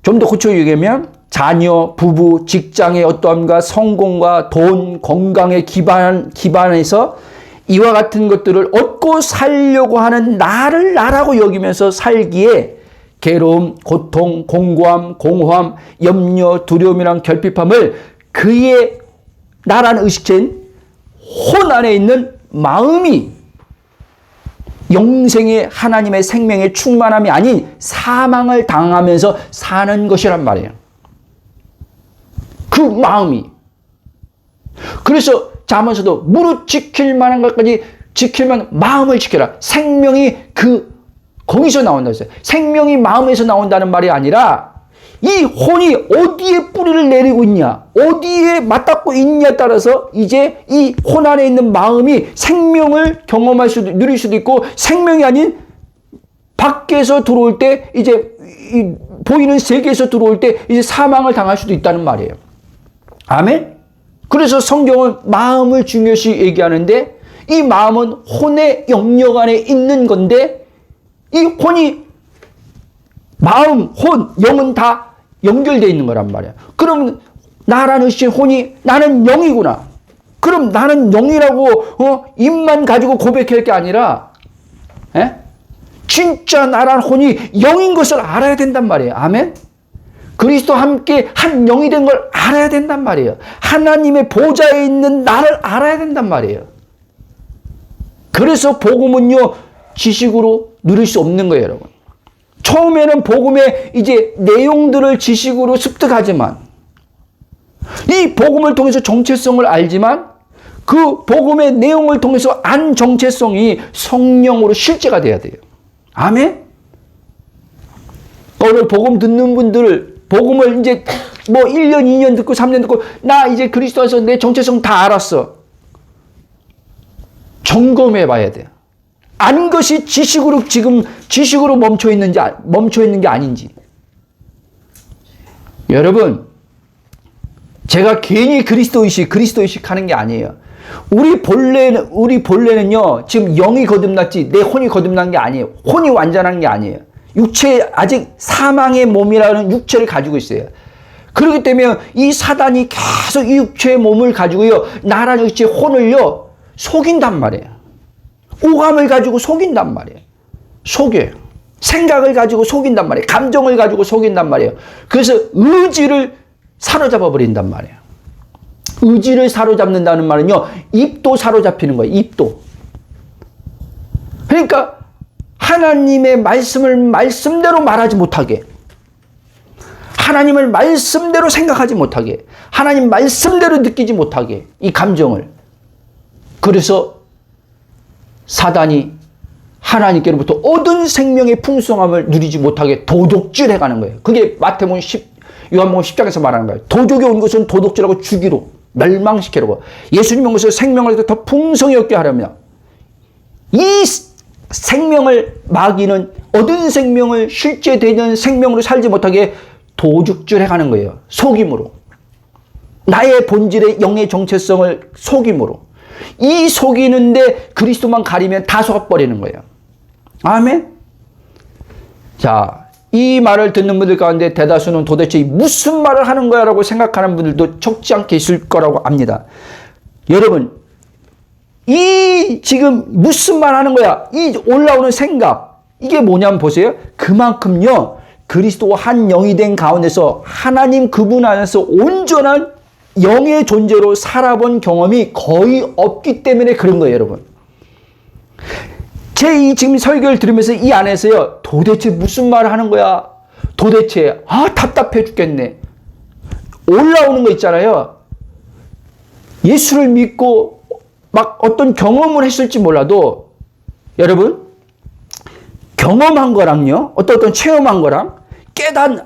좀 더 구체적으로 얘기하면 자녀, 부부, 직장의 어떠함과 성공과 돈, 건강의 기반에서 이와 같은 것들을 얻고 살려고 하는 나를 나라고 여기면서 살기에 괴로움, 고통, 공고함, 공허함, 염려, 두려움이랑 결핍함을 그의 나라는 의식체인 혼 안에 있는 마음이 영생의 하나님의 생명의 충만함이 아닌 사망을 당하면서 사는 것이란 말이에요. 그 마음이. 그래서 잠언에서도 무릇 지킬 만한 것까지 지키면 마음을 지켜라. 생명이 거기서 나온다고 했어요. 생명이 마음에서 나온다는 말이 아니라 이 혼이 어디에 뿌리를 내리고 있냐, 어디에 맞닿고 있냐에 따라서 이제 이 혼 안에 있는 마음이 생명을 경험할 수도, 누릴 수도 있고 생명이 아닌 밖에서 들어올 때 이제 보이는 세계에서 들어올 때 이제 사망을 당할 수도 있다는 말이에요. 아멘? 그래서 성경은 마음을 중요시 얘기하는데 이 마음은 혼의 영역 안에 있는 건데 이 혼이 마음, 혼, 영은 다 연결되어 있는 거란 말이야. 그럼 나라는 혼이 나는 영이구나. 그럼 나는 영이라고 입만 가지고 고백할 게 아니라 진짜 나라는 혼이 영인 것을 알아야 된단 말이에요. 아멘? 그리스도와 함께 한 영이 된 걸 알아야 된단 말이에요. 하나님의 보좌에 있는 나를 알아야 된단 말이에요. 그래서 복음은요 지식으로 누릴 수 없는 거예요, 여러분. 처음에는 복음의 이제 내용들을 지식으로 습득하지만 이 복음을 통해서 정체성을 알지만 그 복음의 내용을 통해서 안 정체성이 성령으로 실제가 돼야 돼요. 아멘? 오늘 복음 듣는 분들 복음을 이제 뭐 1년, 2년 듣고 3년 듣고 나 이제 그리스도 안에서 내 정체성 다 알았어. 점검해 봐야 돼요. 아는 것이 지식으로 지금 지식으로 멈춰 있는 게 아닌지. 여러분, 제가 괜히 그리스도 의식 하는 게 아니에요. 우리 본래는요, 지금 영이 거듭났지, 내 혼이 거듭난 게 아니에요. 혼이 완전한 게 아니에요. 육체, 아직 사망의 몸이라는 육체를 가지고 있어요. 그렇기 때문에 이 사단이 계속 이 육체의 몸을 가지고요, 나라는 육체 혼을요, 속인단 말이에요. 오감을 가지고 속인단 말이에요. 속여요. 생각을 가지고 속인단 말이에요. 감정을 가지고 속인단 말이에요. 그래서 의지를 사로잡아 버린단 말이에요. 의지를 사로잡는다는 말은요, 입도 사로잡히는 거예요. 입도. 그러니까 하나님의 말씀을 말씀대로 말하지 못하게, 하나님을 말씀대로 생각하지 못하게, 하나님 말씀대로 느끼지 못하게, 이 감정을. 그래서 사단이 하나님께로부터 얻은 생명의 풍성함을 누리지 못하게 도둑질해가는 거예요. 그게 요한복음 10장에서 말하는 거예요. 도둑이 온 것은 도둑질하고 죽이로, 멸망시키려고. 예수님 온 것은 생명을 더 풍성히 얻게 하려며, 이 생명을 마귀는 얻은 생명을 실제 되는 생명으로 살지 못하게 도둑질해가는 거예요. 속임으로. 나의 본질의 영의 정체성을 속임으로. 이 속이는데 그리스도만 가리면 다 속아버리는 거예요. 아멘? 자, 이 말을 듣는 분들 가운데 대다수는 도대체 무슨 말을 하는 거야 라고 생각하는 분들도 적지 않게 있을 거라고 압니다. 여러분, 이 지금 무슨 말 하는 거야? 이 올라오는 생각, 이게 뭐냐면 보세요. 그만큼요, 그리스도와 한 영이 된 가운데서 하나님 그분 안에서 온전한 영의 존재로 살아본 경험이 거의 없기 때문에 그런 거예요, 여러분. 제 이 지금 설교를 들으면서 이 안에서요, 도대체 무슨 말을 하는 거야? 도대체, 답답해 죽겠네. 올라오는 거 있잖아요. 예수를 믿고 막 어떤 경험을 했을지 몰라도, 여러분, 경험한 거랑요, 어떤 체험한 거랑,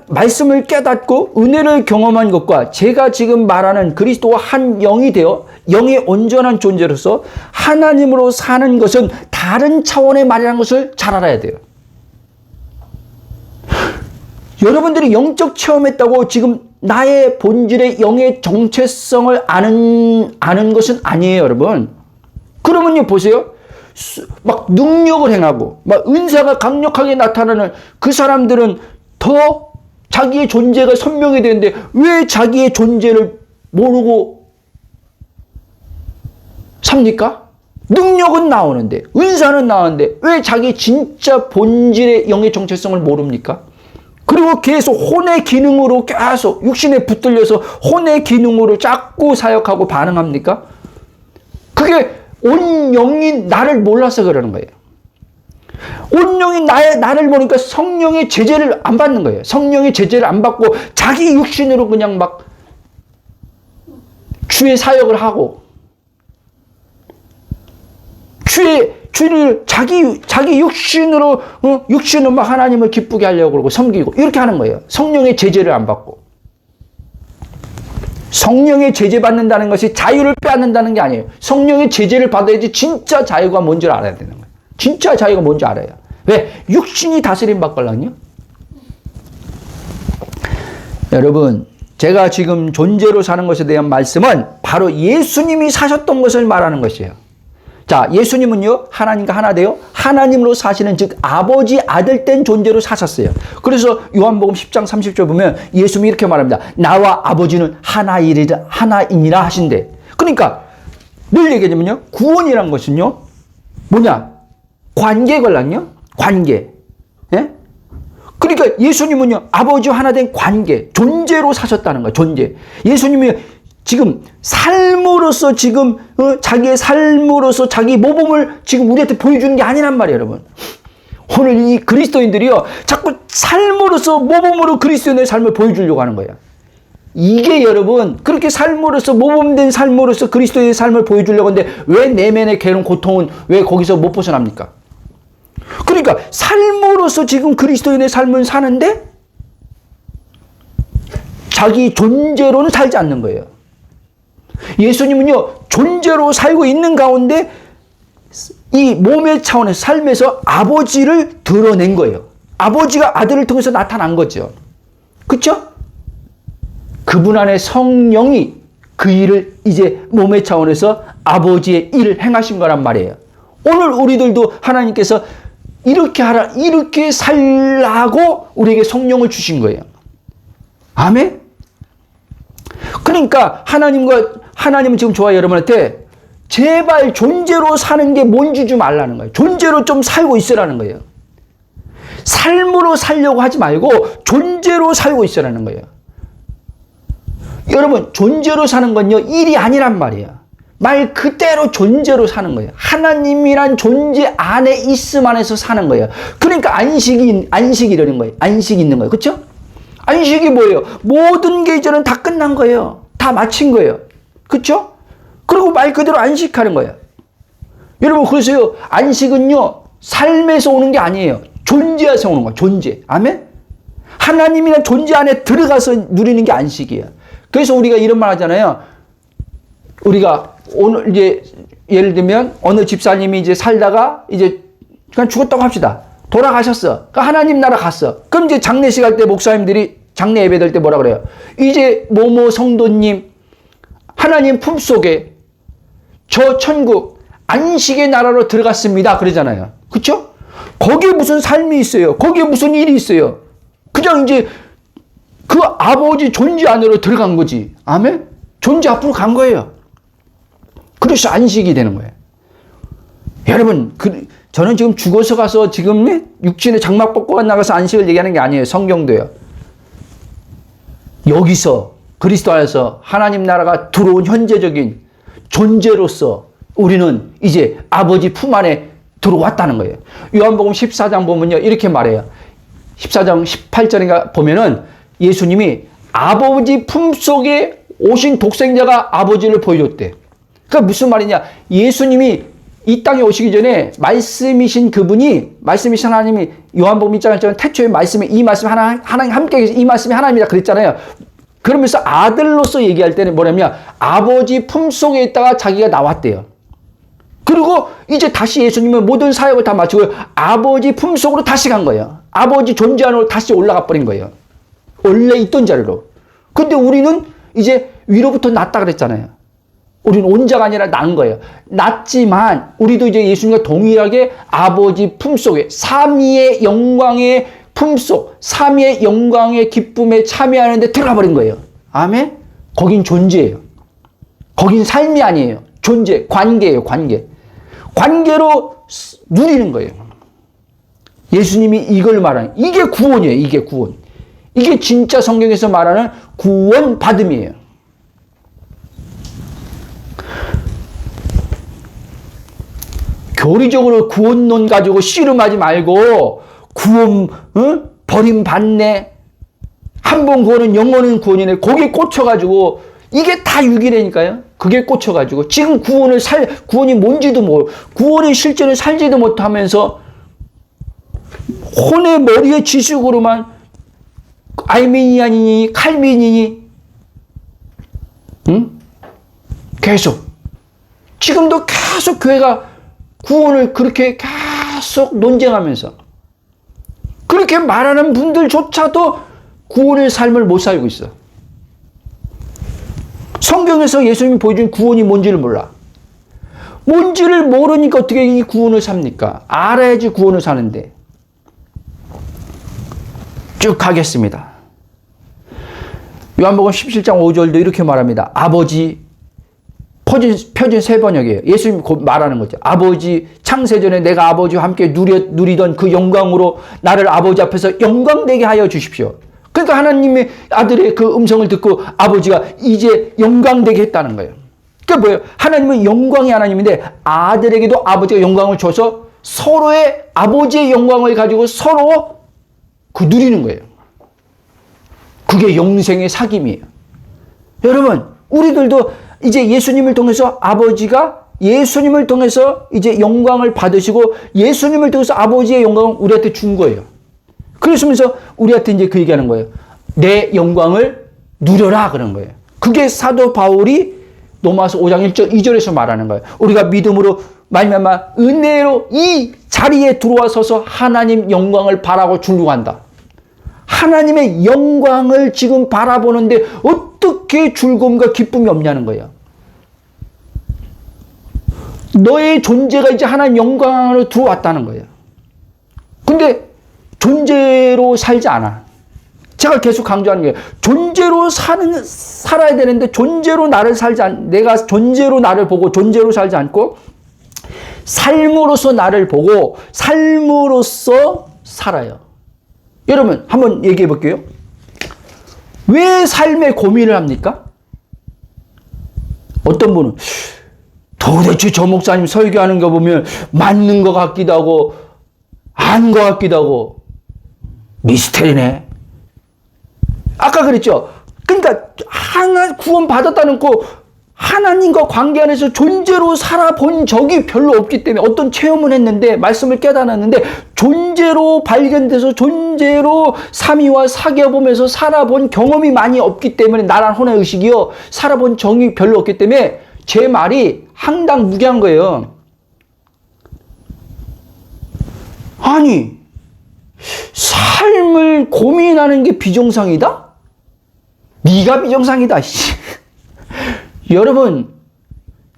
말씀을 깨닫고 은혜를 경험한 것과 제가 지금 말하는 그리스도와 한 영이 되어 영의 온전한 존재로서 하나님으로 사는 것은 다른 차원의 말이라는 것을 잘 알아야 돼요. 여러분들이 영적 체험했다고 지금 나의 본질의 영의 정체성을 아는 것은 아니에요, 여러분. 그러면요, 보세요. 막 능력을 행하고 막 은사가 강력하게 나타나는 그 사람들은 더 자기의 존재가 선명히 되는데 왜 자기의 존재를 모르고 삽니까? 능력은 나오는데, 은사는 나오는데 왜 자기 진짜 본질의 영의 정체성을 모릅니까? 그리고 계속 혼의 기능으로 계속 육신에 붙들려서 혼의 기능으로 자꾸 사역하고 반응합니까? 그게 온 영이 나를 몰라서 그러는 거예요. 온 영이 나를 모르니까 성령의 제재를 안 받는 거예요. 성령의 제재를 안 받고 자기 육신으로 그냥 막 주의 사역을 하고 주를 자기 육신으로 막 하나님을 기쁘게 하려고 그러고 섬기고 이렇게 하는 거예요. 성령의 제재를 안 받고. 성령의 제재 받는다는 것이 자유를 빼앗는다는 게 아니에요. 성령의 제재를 받아야지 진짜 자유가 뭔지 알아야 되는 거예요. 진짜 자유가 뭔지 알아요. 왜? 육신이 다스림 받걸랑요? 여러분, 제가 지금 존재로 사는 것에 대한 말씀은 바로 예수님이 사셨던 것을 말하는 것이에요. 자, 예수님은요, 하나님과 하나 되어 하나님으로 사시는, 즉 아버지 아들 된 존재로 사셨어요. 그래서 요한복음 10장 30절 보면 예수님이 이렇게 말합니다. 나와 아버지는 하나이니라 하신대. 그러니까 늘 얘기하자면요, 구원이란 것은요, 뭐냐? 관계걸랑요? 관계. 예? 그러니까 예수님은요, 아버지와 하나 된 관계, 존재로 사셨다는 거예요. 존재. 예수님이 지금 삶으로서 지금 자기의 삶으로서 자기 모범을 지금 우리한테 보여주는 게 아니란 말이에요, 여러분. 오늘 이 그리스도인들이요, 자꾸 삶으로서 모범으로 그리스도인의 삶을 보여주려고 하는 거예요. 이게 여러분, 그렇게 삶으로서 모범된 삶으로서 그리스도의 삶을 보여주려고 하는데 왜 내면의 괴로운 고통은 왜 거기서 못 벗어납니까? 그러니까 삶으로서 지금 그리스도인의 삶을 사는데 자기 존재로는 살지 않는 거예요. 예수님은요, 존재로 살고 있는 가운데 이 몸의 차원에서 삶에서 아버지를 드러낸 거예요. 아버지가 아들을 통해서 나타난 거죠. 그렇죠? 그분 안에 성령이 그 일을 이제 몸의 차원에서 아버지의 일을 행하신 거란 말이에요. 오늘 우리들도 하나님께서 이렇게 하라, 이렇게 살라고 우리에게 성령을 주신 거예요. 아멘? 그러니까 하나님은 지금 저와 여러분한테 제발 존재로 사는 게 뭔지 좀 알라는 거예요. 존재로 좀 살고 있으라는 거예요. 삶으로 살려고 하지 말고 존재로 살고 있으라는 거예요. 여러분, 존재로 사는 건요, 일이 아니란 말이에요. 말 그대로 존재로 사는 거예요. 하나님이란 존재 안에 있음 안에서 사는 거예요. 그러니까 안식이 이러는 거예요. 안식이 있는 거예요. 그렇죠? 안식이 뭐예요? 모든 게 이제는 다 끝난 거예요. 다 마친 거예요. 그렇죠? 그리고 말 그대로 안식하는 거예요. 여러분, 그래서요, 안식은요, 삶에서 오는 게 아니에요. 존재에서 오는 거예요. 존재. 아멘? 하나님이란 존재 안에 들어가서 누리는 게 안식이에요. 그래서 우리가 이런 말 하잖아요. 우리가 오늘 이제 예를 들면 어느 집사님이 이제 살다가 이제 그냥 죽었다고 합시다. 돌아가셨어. 그러니까 하나님 나라 갔어. 그럼 이제 장례식 할 때 목사님들이 장례 예배 될 때 뭐라 그래요? 이제 모모 성도님 하나님 품속에 저 천국 안식의 나라로 들어갔습니다. 그러잖아요. 그렇죠? 거기에 무슨 삶이 있어요? 거기에 무슨 일이 있어요? 그냥 이제 그 아버지 존재 안으로 들어간 거지. 아멘? 존재 앞으로 간 거예요. 그래서 안식이 되는 거예요. 여러분, 저는 지금 죽어서 가서 지금 육신의 장막 벗고 나가서 안식을 얘기하는 게 아니에요. 성경도요. 여기서 그리스도 안에서 하나님 나라가 들어온 현재적인 존재로서 우리는 이제 아버지 품 안에 들어왔다는 거예요. 요한복음 14장 보면요, 이렇게 말해요. 14장 18절인가 보면은 예수님이 아버지 품 속에 오신 독생자가 아버지를 보여줬대. 그러니까 무슨 말이냐? 예수님이 이 땅에 오시기 전에 말씀이신 그분이, 말씀이신 하나님이 요한복음 1장에 태초에 말씀이, 이 말씀이 하나님 함께 계신 이 말씀이 하나님이다 그랬잖아요. 그러면서 아들로서 얘기할 때는 뭐냐면 아버지 품 속에 있다가 자기가 나왔대요. 그리고 이제 다시 예수님은 모든 사역을 다 마치고 아버지 품 속으로 다시 간 거예요. 아버지 존재 안으로 다시 올라가 버린 거예요. 원래 있던 자리로. 근데 우리는 이제 위로부터 났다 그랬잖아요. 우리는 온자가 아니라 난 거예요. 났지만 우리도 이제 예수님과 동일하게 아버지 품속에 삼위의 영광의 품속, 삼위의 영광의 기쁨에 참여하는 데 들어가 버린 거예요. 아멘? 거긴 존재예요. 거긴 삶이 아니에요. 존재, 관계예요. 관계. 관계로 누리는 거예요. 예수님이 이걸 말하는, 이게 구원이에요. 이게 구원. 이게 진짜 성경에서 말하는 구원 받음이에요. 교리적으로 구원론 가지고 씨름하지 말고 구원 버림받네. 한 번 구원은 영원한 구원이네. 거기에 꽂혀가지고 이게 다 유기라니까요. 그게 꽂혀가지고 지금 구원이 뭔지도 모르고 구원의 실제는 살지도 못하면서 혼의 머리의 지식으로만 알미니안이니 칼빈이니 계속 지금도 계속 교회가 구원을 그렇게 계속 논쟁하면서 그렇게 말하는 분들조차도 구원의 삶을 못 살고 있어. 성경에서 예수님이 보여준 구원이 뭔지를 몰라. 뭔지를 모르니까 어떻게 이 구원을 삽니까? 알아야지 구원을 사는데. 쭉 가겠습니다. 요한복음 17장 5절도 이렇게 말합니다. 아버지, 표준 세번역이에요. 예수님 곧 말하는 거죠. 아버지, 창세전에 내가 아버지와 함께 누리던 그 영광으로 나를 아버지 앞에서 영광되게 하여 주십시오. 그러니까 하나님의 아들의 그 음성을 듣고 아버지가 이제 영광되게 했다는 거예요. 그러니까 뭐예요? 하나님은 영광의 하나님인데 아들에게도 아버지가 영광을 줘서 서로의 아버지의 영광을 가지고 서로 누리는 거예요. 그게 영생의 사귐이에요. 여러분, 우리들도 이제 예수님을 통해서 아버지가 예수님을 통해서 이제 영광을 받으시고 예수님을 통해서 아버지의 영광을 우리한테 준 거예요. 그러면서 우리한테 이제 그 얘기하는 거예요. 내 영광을 누려라 그런 거예요. 그게 사도 바울이 로마서 5장 1절 2절에서 말하는 거예요. 우리가 믿음으로 말미암아 은혜로 이 자리에 들어와 서서 하나님 영광을 바라고 즐거워한다. 하나님의 영광을 지금 바라보는데 어떻게 즐거움과 기쁨이 없냐는 거예요. 너의 존재가 이제 하나님 영광으로 들어왔다는 거예요. 근데 존재로 살지 않아. 제가 계속 강조하는 게 존재로 살아야 되는데 존재로 내가 존재로 나를 보고 존재로 살지 않고 삶으로서 나를 보고 삶으로서 살아요. 여러분 한번 얘기해 볼게요. 왜 삶에 고민을 합니까? 어떤 분은 도대체 저 목사님 설교하는 거 보면 맞는 것 같기도 하고 아닌 것 같기도 하고 미스테리네. 아까 그랬죠. 그러니까 하나 구원 받았다는 거 하나님과 관계 안에서 존재로 살아본 적이 별로 없기 때문에 어떤 체험을 했는데 말씀을 깨달았는데 존재로 발견돼서 존재로 삼위와 사귀어보면서 살아본 경험이 많이 없기 때문에 나란 혼의 의식이요. 살아본 정이 별로 없기 때문에 제 말이 황당무계한 거예요. 아니 삶을 고민하는 게 비정상이다? 네가 비정상이다. 여러분,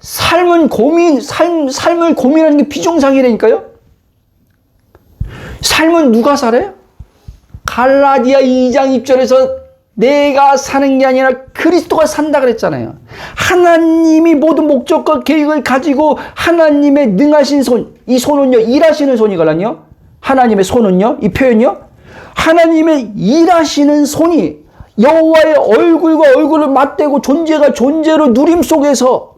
삶을 고민하는 게 비정상이라니까요? 삶은 누가 살아요? 갈라디아 2장 1절에서 내가 사는 게 아니라 그리스도가 산다 그랬잖아요. 하나님이 모든 목적과 계획을 가지고 하나님의 능하신 손, 이 손은요, 일하시는 손이거든요. 하나님의 손은요, 이 표현이요. 하나님의 일하시는 손이 여호와의 얼굴과 얼굴을 맞대고 존재가 존재로 누림 속에서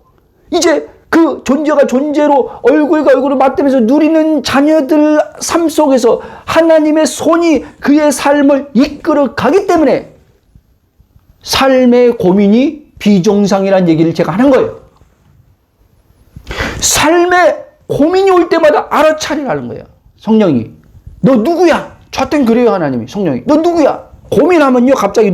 이제 그 존재가 존재로 얼굴과 얼굴을 맞대면서 누리는 자녀들 삶 속에서 하나님의 손이 그의 삶을 이끌어 가기 때문에 삶의 고민이 비정상이라는 얘기를 제가 하는 거예요. 삶의 고민이 올 때마다 알아차리라는 거예요. 성령이. 너 누구야? 저땐 그래요, 하나님이. 성령이. 너 누구야? 고민하면요, 갑자기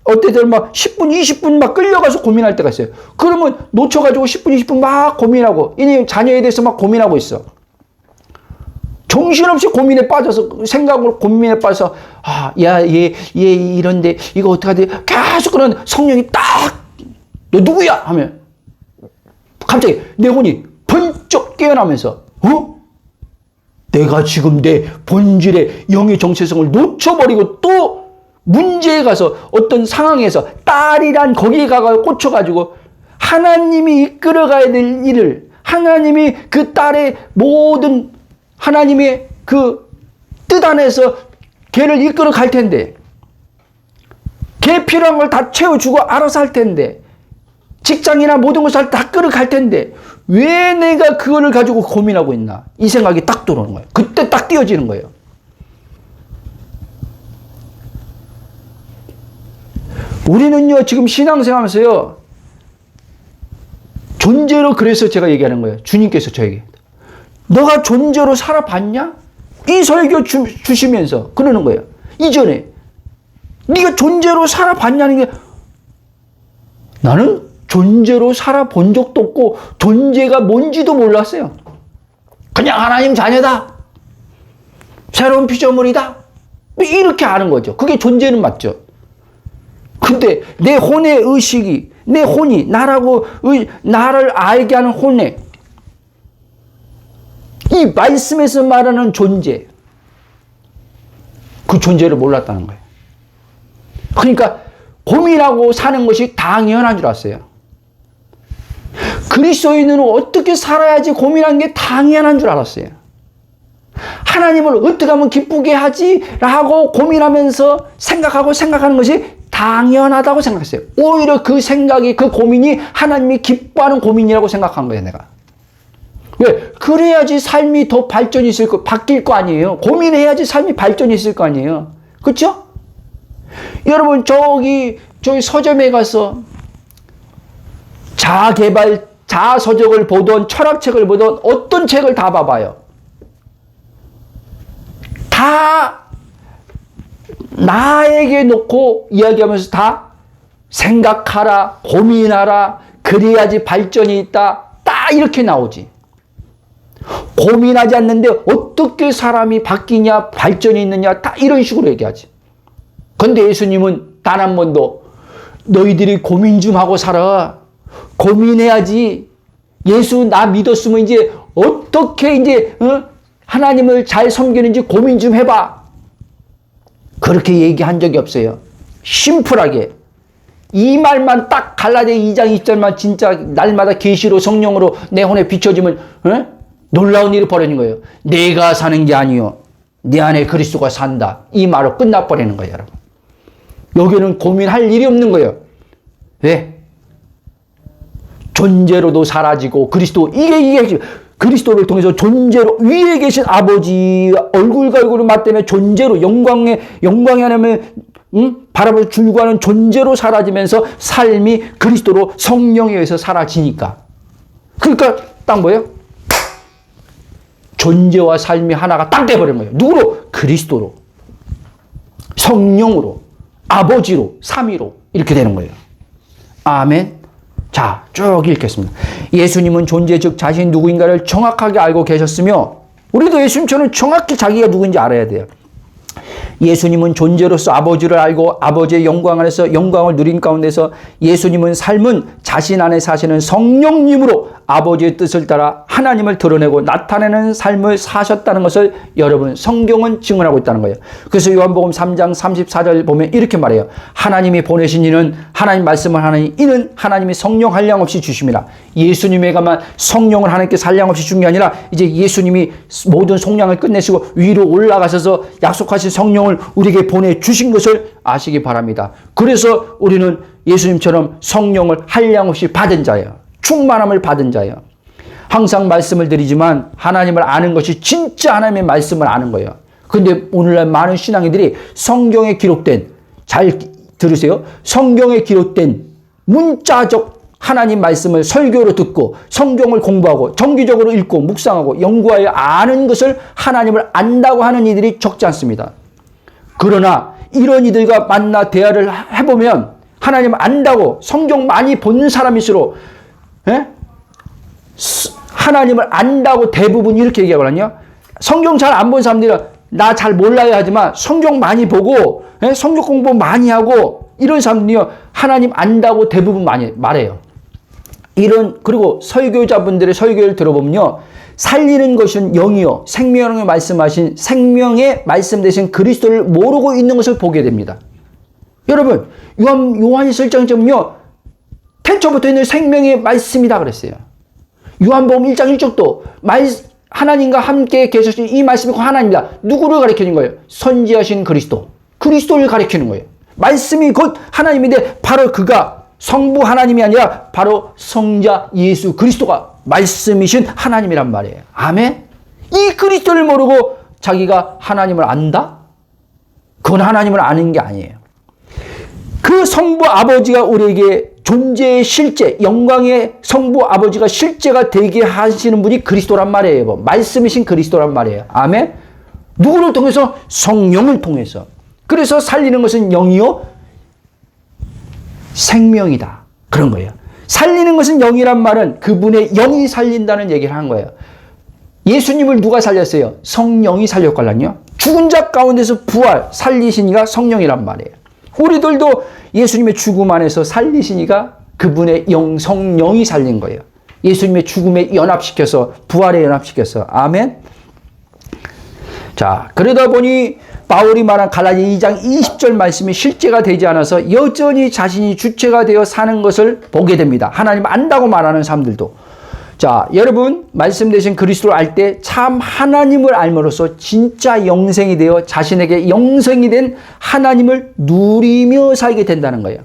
어떨 때는 10분, 20분 끌려가서 고민할 때가 있어요. 그러면 놓쳐가지고 10분, 20분 막 고민하고, 이 자녀에 대해서 막 고민하고 있어. 정신없이 고민에 빠져서, 생각으로 고민에 빠져서, 얘 이런데, 이거 어떡하지? 계속 그런 성령이 너 누구야? 하면, 갑자기 내 혼이 번쩍 깨어나면서, 내가 지금 내 본질의 영의 정체성을 놓쳐버리고 또 문제에 가서 어떤 상황에서 딸이란 거기에 가서 꽂혀가지고 하나님이 이끌어가야 될 일을 하나님이 그 딸의 모든 하나님의 그 뜻 안에서 걔를 이끌어 갈 텐데 걔 필요한 걸 다 채워주고 알아서 할 텐데 직장이나 모든 것을 다 끌어갈 텐데 왜 내가 그거를 가지고 고민하고 있나? 이 생각이 딱 들어오는 거예요. 그때 딱 띄어지는 거예요. 우리는요, 지금 신앙생활하면서요, 존재로 그래서 제가 얘기하는 거예요. 주님께서 저에게. 너가 존재로 살아봤냐? 이 설교 주시면서 그러는 거예요. 이전에. 네가 존재로 살아봤냐는 게 나는 존재로 살아본 적도 없고 존재가 뭔지도 몰랐어요. 그냥 하나님 자녀다. 새로운 피조물이다. 이렇게 아는 거죠. 그게 존재는 맞죠. 근데 내 혼의 의식이 내 혼이 나를 알게 하는 혼의 이 말씀에서 말하는 존재 그 존재를 몰랐다는 거예요. 그러니까 고민하고 사는 것이 당연한 줄 알았어요. 그리스도인으로 어떻게 살아야지 고민하는 게 당연한 줄 알았어요. 하나님을 어떻게 하면 기쁘게 하지? 라고 고민하면서 생각하는 것이 당연하다고 생각했어요. 오히려 그 생각이, 그 고민이 하나님이 기뻐하는 고민이라고 생각한 거예요, 내가. 왜? 그래야지 삶이 더 발전이 있을 바뀔 거 아니에요. 고민해야지 삶이 발전이 있을 거 아니에요. 그렇죠? 여러분, 저기 서점에 가서 자아개발, 자아서적을 보던, 철학책을 보던 어떤 책을 다 봐봐요. 다 나에게 놓고 이야기하면서 다 생각하라, 고민하라, 그래야지 발전이 있다. 딱 이렇게 나오지. 고민하지 않는데 어떻게 사람이 바뀌냐, 발전이 있느냐, 다 이런 식으로 얘기하지. 근데 예수님은 단 한 번도 너희들이 고민 좀 하고 살아. 고민해야지. 예수 나 믿었으면 이제 어떻게 이제 하나님을 잘 섬기는지 고민 좀 해봐. 그렇게 얘기한 적이 없어요. 심플하게. 이 말만 딱 갈라디아 2장 20절만 진짜 날마다 계시로 성령으로 내 혼에 비춰지면 놀라운 일이 벌어진 거예요. 내가 사는 게 아니요. 내 안에 그리스도가 산다. 이 말로 끝나버리는 거예요, 여러분. 여기는 고민할 일이 없는 거예요. 왜? 존재로도 사라지고 이게 그리스도를 통해서 존재로 위에 계신 아버지 얼굴과 얼굴을 맞대며 존재로 영광에 하나님의 바라보고 줄과는 존재로 사라지면서 삶이 그리스도로 성령에 의해서 사라지니까. 그러니까 딱 뭐예요? 존재와 삶이 하나가 딱 돼버린 거예요. 누구로? 그리스도로. 성령으로. 아버지로. 삼위로. 이렇게 되는 거예요. 아멘. 자, 쭉 읽겠습니다. 예수님은 존재 즉 자신이 누구인가를 정확하게 알고 계셨으며 우리도 예수님처럼 정확히 자기가 누구인지 알아야 돼요. 예수님은 존재로서 아버지를 알고 아버지의 영광 안에서 영광을 누린 가운데서 예수님은 삶은 자신 안에 사시는 성령님으로 아버지의 뜻을 따라 하나님을 드러내고 나타내는 삶을 사셨다는 것을 여러분 성경은 증언하고 있다는 거예요. 그래서 요한복음 3장 34절 보면 이렇게 말해요. 하나님이 보내신 이는 하나님 말씀을 하나니 이는 하나님이 성령 한량없이 주심이라. 예수님에게만 성령을 하나님께 한량없이 준 게 아니라 이제 예수님이 모든 속량을 끝내시고 위로 올라가셔서 약속하신 성령을 우리에게 보내주신 것을 아시기 바랍니다. 그래서 우리는 예수님처럼 성령을 한량없이 받은 자예요. 충만함을 받은 자예요. 항상 말씀을 드리지만 하나님을 아는 것이 진짜 하나님의 말씀을 아는 거예요. 그런데 오늘날 많은 신앙인들이 성경에 기록된, 잘 들으세요, 성경에 기록된 문자적 하나님 말씀을 설교로 듣고 성경을 공부하고 정기적으로 읽고 묵상하고 연구하여 아는 것을 하나님을 안다고 하는 이들이 적지 않습니다. 그러나 이런 이들과 만나 대화를 해보면 하나님을 안다고 성경 많이 본 사람일수록 하나님을 안다고 대부분 이렇게 얘기하거든요. 성경 잘 안 본 사람들은 나 잘 몰라야 하지만 성경 많이 보고 성경 공부 많이 하고 이런 사람들이요 하나님 안다고 대부분 많이 말해요. 그리고 설교자분들의 설교를 들어보면요 살리는 것은 영이요 생명에 말씀하신 생명의 말씀 대신 그리스도를 모르고 있는 것을 보게 됩니다. 여러분 요한일서 1장에 보면요 태초부터 있는 생명의 말씀이다 그랬어요. 요한복음 1장 1절도 하나님과 함께 계셨으니 이 말씀이 하나님이다. 누구를 가리키는 거예요? 선지하신 그리스도를 가리키는 거예요. 말씀이 곧 하나님인데 바로 그가 성부 하나님이 아니라 바로 성자 예수 그리스도가 말씀이신 하나님이란 말이에요. 아멘? 이 그리스도를 모르고 자기가 하나님을 안다? 그건 하나님을 아는 게 아니에요. 그 성부 아버지가 우리에게 존재의 실제, 영광의 성부 아버지가 실제가 되게 하시는 분이 그리스도란 말이에요. 말씀이신 그리스도란 말이에요. 아멘? 누구를 통해서? 성령을 통해서. 그래서 살리는 것은 영이요 생명이다. 그런 거예요. 살리는 것은 영이란 말은 그분의 영이 살린다는 얘기를 한 거예요. 예수님을 누가 살렸어요? 성령이 살렸걸랑요. 죽은 자 가운데서 부활, 살리시니가 성령이란 말이에요. 우리들도 예수님의 죽음 안에서 살리시니가 그분의 성령이 살린 거예요. 예수님의 죽음에 연합시켜서 부활에 연합시켜서. 아멘. 자, 그러다 보니 바울이 말한 갈라디 2장 20절 말씀이 실제가 되지 않아서 여전히 자신이 주체가 되어 사는 것을 보게 됩니다. 하나님 안다고 말하는 사람들도. 자, 여러분 말씀 대신 그리스도를 알 때 참 하나님을 알므로써 진짜 영생이 되어 자신에게 영생이 된 하나님을 누리며 살게 된다는 거예요.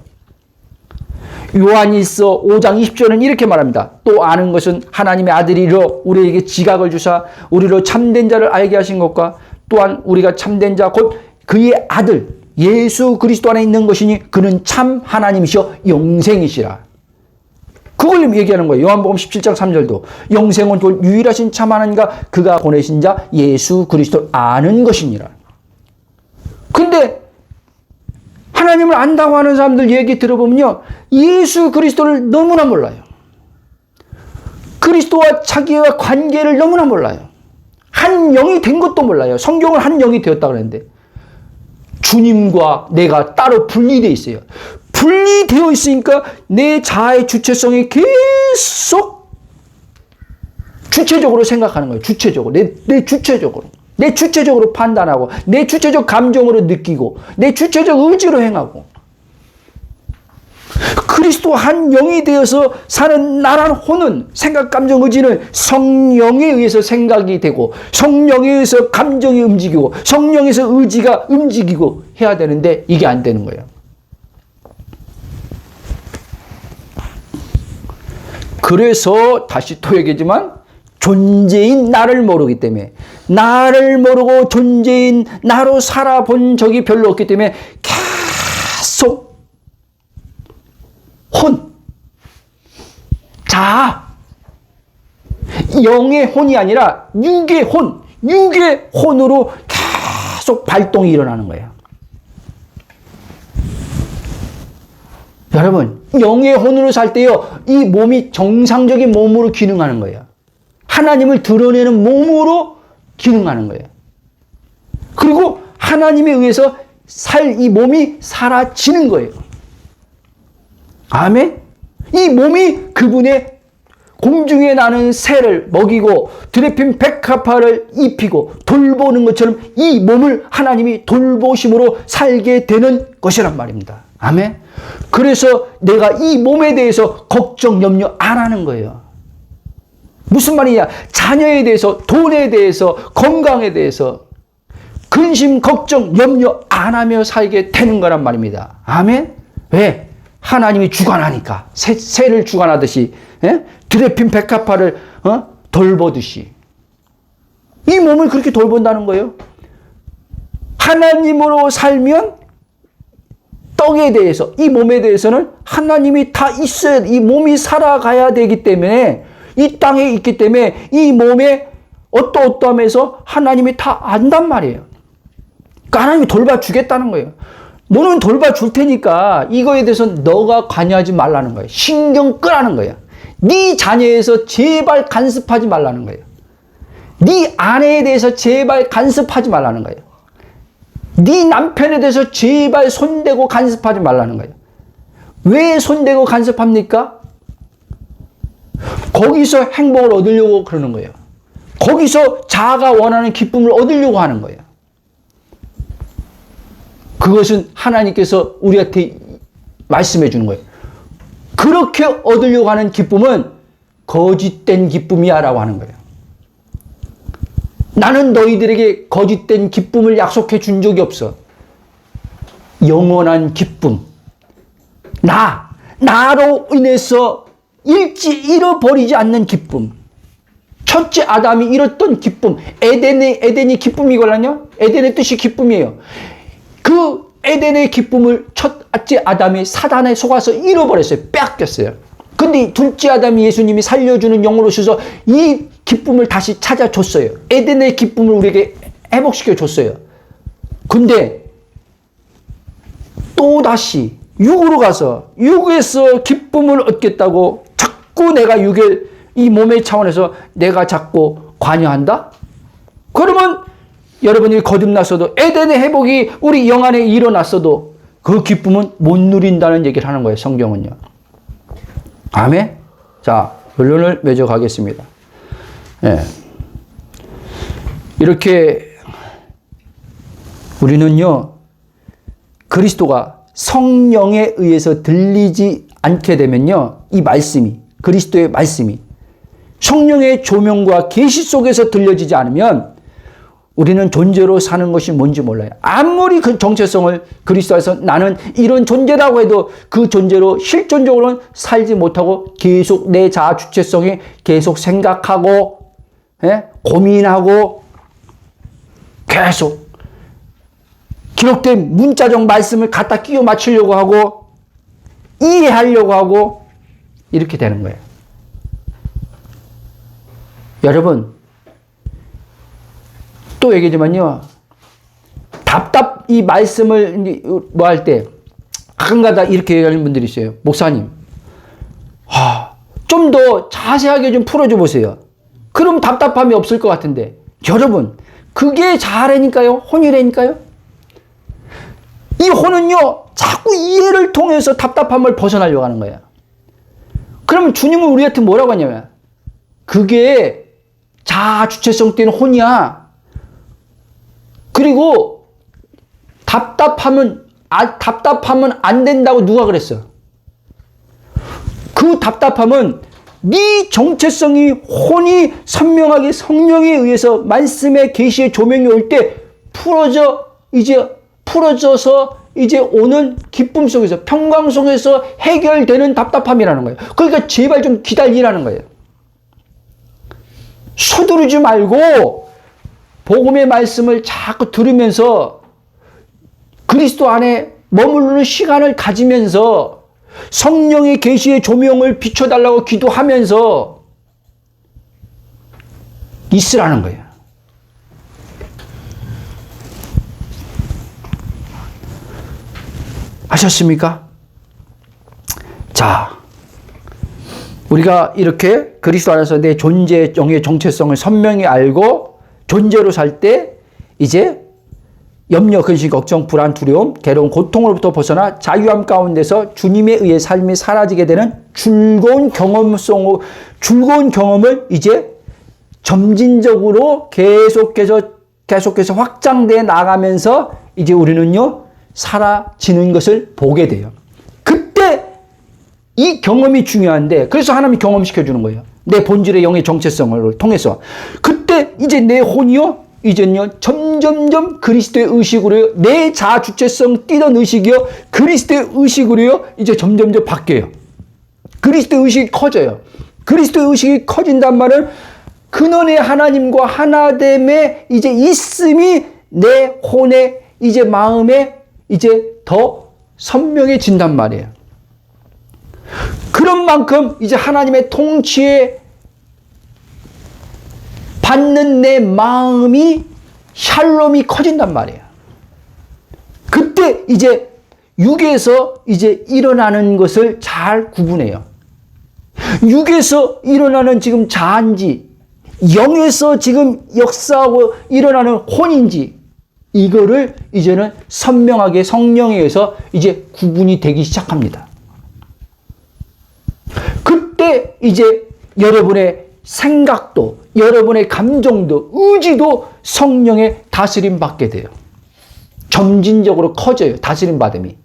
요한일서 5장 20절은 이렇게 말합니다. 또 아는 것은 하나님의 아들이로 우리에게 지각을 주사 우리로 참된 자를 알게 하신 것과 또한 우리가 참된 자 곧 그의 아들 예수 그리스도 안에 있는 것이니 그는 참 하나님이시여 영생이시라. 그걸 얘기하는 거예요. 요한복음 17장 3절도 영생은 곧 유일하신 참 하나님과 그가 보내신 자 예수 그리스도를 아는 것이니라. 근데 하나님을 안다고 하는 사람들 얘기 들어보면요 예수 그리스도를 너무나 몰라요. 그리스도와 자기와 관계를 너무나 몰라요. 한 영이 된 것도 몰라요. 성경은 한 영이 되었다고 그랬는데 주님과 내가 따로 분리되어 있어요. 분리되어 있으니까 내 자아의 주체성이 계속 주체적으로 생각하는 거예요. 주체적으로. 내 주체적으로. 내 주체적으로 판단하고 내 주체적 감정으로 느끼고 내 주체적 의지로 행하고 그리스도 한 영이 되어서 사는 나란 혼은 생각, 감정, 의지는 성령에 의해서 생각이 되고 성령에 의해서 감정이 움직이고 성령에서 의지가 움직이고 해야 되는데 이게 안 되는 거예요. 그래서 다시 또 얘기하지만 존재인 나를 모르기 때문에 나를 모르고 존재인 나로 살아본 적이 별로 없기 때문에 계속 혼, 자, 영의 혼이 아니라 육의 혼, 육의 혼으로 계속 발동이 일어나는 거예요. 여러분, 영의 혼으로 살 때요, 이 몸이 정상적인 몸으로 기능하는 거예요. 하나님을 드러내는 몸으로 기능하는 거예요. 그리고 하나님에 의해서 이 몸이 사라지는 거예요. 아멘? 이 몸이 그분의 공중에 나는 새를 먹이고 드레핀 백합화를 입히고 돌보는 것처럼 이 몸을 하나님이 돌보심으로 살게 되는 것이란 말입니다. 아멘? 그래서 내가 이 몸에 대해서 걱정, 염려 안 하는 거예요. 무슨 말이냐? 자녀에 대해서, 돈에 대해서, 건강에 대해서 근심, 걱정, 염려 안 하며 살게 되는 거란 말입니다. 아멘? 왜? 하나님이 주관하니까. 새를 주관하듯이, 드레핀 백합화를 돌보듯이. 이 몸을 그렇게 돌본다는 거예요. 하나님으로 살면 떡에 대해서, 이 몸에 대해서는 하나님이 다 있어야, 이 몸이 살아가야 되기 때문에, 이 땅에 있기 때문에 이 몸에 어떠어떠하면서 하나님이 다 안단 말이에요. 그러니까 하나님이 돌봐주겠다는 거예요. 너는 돌봐줄 테니까 이거에 대해서 너가 관여하지 말라는 거예요. 신경 끄라는 거예요. 네 자녀에서 제발 간섭하지 말라는 거예요. 네 아내에 대해서 제발 간섭하지 말라는 거예요. 네 남편에 대해서 제발 손대고 간섭하지 말라는 거예요. 왜 손대고 간섭합니까? 거기서 행복을 얻으려고 그러는 거예요. 거기서 자아가 원하는 기쁨을 얻으려고 하는 거예요. 그것은 하나님께서 우리한테 말씀해 주는 거예요. 그렇게 얻으려고 하는 기쁨은 거짓된 기쁨이야 라고 하는 거예요. 나는 너희들에게 거짓된 기쁨을 약속해 준 적이 없어. 영원한 기쁨. 나로 인해서 잃어버리지 않는 기쁨. 첫째 아담이 잃었던 기쁨. 에덴이 기쁨이걸랑요? 에덴의 뜻이 기쁨이에요. 그 에덴의 기쁨을 첫째 아담이 사단에 속아서 잃어버렸어요. 빼앗겼어요. 근데 둘째 아담이 예수님이 살려주는 영으로 오셔서 이 기쁨을 다시 찾아줬어요. 에덴의 기쁨을 우리에게 회복시켜 줬어요. 근데 또다시 육으로 가서 육에서 기쁨을 얻겠다고 자꾸 내가 이 몸의 차원에서 내가 자꾸 관여한다? 그러면 여러분이 거듭났어도 에덴의 회복이 우리 영 안에 일어났어도 그 기쁨은 못 누린다는 얘기를 하는 거예요. 성경은요. 아멘? 자, 결론을 맺어가겠습니다. 예. 이렇게 우리는요, 그리스도가 성령에 의해서 들리지 않게 되면요, 이 말씀이, 그리스도의 말씀이 성령의 조명과 계시 속에서 들려지지 않으면 우리는 존재로 사는 것이 뭔지 몰라요. 아무리 그 정체성을 그리스도에서 나는 이런 존재라고 해도 그 존재로 실존적으로는 살지 못하고 계속 내 자아 주체성이 계속 생각하고, 고민하고, 계속 기록된 문자적 말씀을 갖다 끼워 맞추려고 하고, 이해하려고 하고, 이렇게 되는 거예요. 여러분, 또 얘기지만요, 이 말씀을 뭐 할 때, 가끔가다 이렇게 얘기하는 분들이 있어요. 목사님, 좀 더 자세하게 좀 풀어줘 보세요. 그럼 답답함이 없을 것 같은데. 여러분, 그게 자아라니까요? 혼이라니까요? 이 혼은요, 자꾸 이해를 통해서 답답함을 벗어나려고 하는 거예요. 그러면 주님은 우리한테 뭐라고 하냐면, 그게 자아 주체성 때는 혼이야. 그리고 답답하면 안 된다고 누가 그랬어? 그 답답함은 네 정체성이 혼이 선명하게 성령에 의해서 말씀의 계시의 조명이 올 때 풀어져서 이제 오는 기쁨 속에서 평강 속에서 해결되는 답답함이라는 거예요. 그러니까 제발 좀 기다리라는 거예요. 서두르지 말고 복음의 말씀을 자꾸 들으면서 그리스도 안에 머무르는 시간을 가지면서 성령의 계시의 조명을 비춰달라고 기도하면서 있으라는 거예요. 아셨습니까? 자, 우리가 이렇게 그리스도 안에서 내 존재, 영의 정체성을 선명히 알고 존재로 살 때 이제 염려, 근심, 걱정, 불안, 두려움, 괴로움, 고통으로부터 벗어나 자유함 가운데서 주님에 의해 삶이 사라지게 되는 즐거운 경험을 이제 점진적으로 계속해서 확장돼 나가면서 이제 우리는요, 사라지는 것을 보게 돼요. 그때 이 경험이 중요한데, 그래서 하나님이 경험시켜 주는 거예요. 내 본질의 영의 정체성을 통해서. 그때 이제 내 혼이요, 이제는요, 점점점 그리스도의 의식으로요, 내 자아 주체성 뛰던 의식이요, 그리스도의 의식으로요, 이제 점점점 바뀌어요. 그리스도의 의식이 커져요. 그리스도의 의식이 커진단 말은 근원의 하나님과 하나됨의 이제 있음이 내 혼에, 이제 마음에 이제 더 선명해진단 말이에요. 그런 만큼 이제 하나님의 통치에 받는 내 마음이 샬롬이 커진단 말이에요. 그때 이제 육에서 이제 일어나는 것을 잘 구분해요. 육에서 일어나는 지금 자아인지, 영에서 지금 역사하고 일어나는 혼인지, 이거를 이제는 선명하게 성령에 의해서 이제 구분이 되기 시작합니다. 그때 이제 여러분의 생각도, 여러분의 감정도, 의지도 성령의 다스림 받게 돼요. 점진적으로 커져요. 다스림 받음이.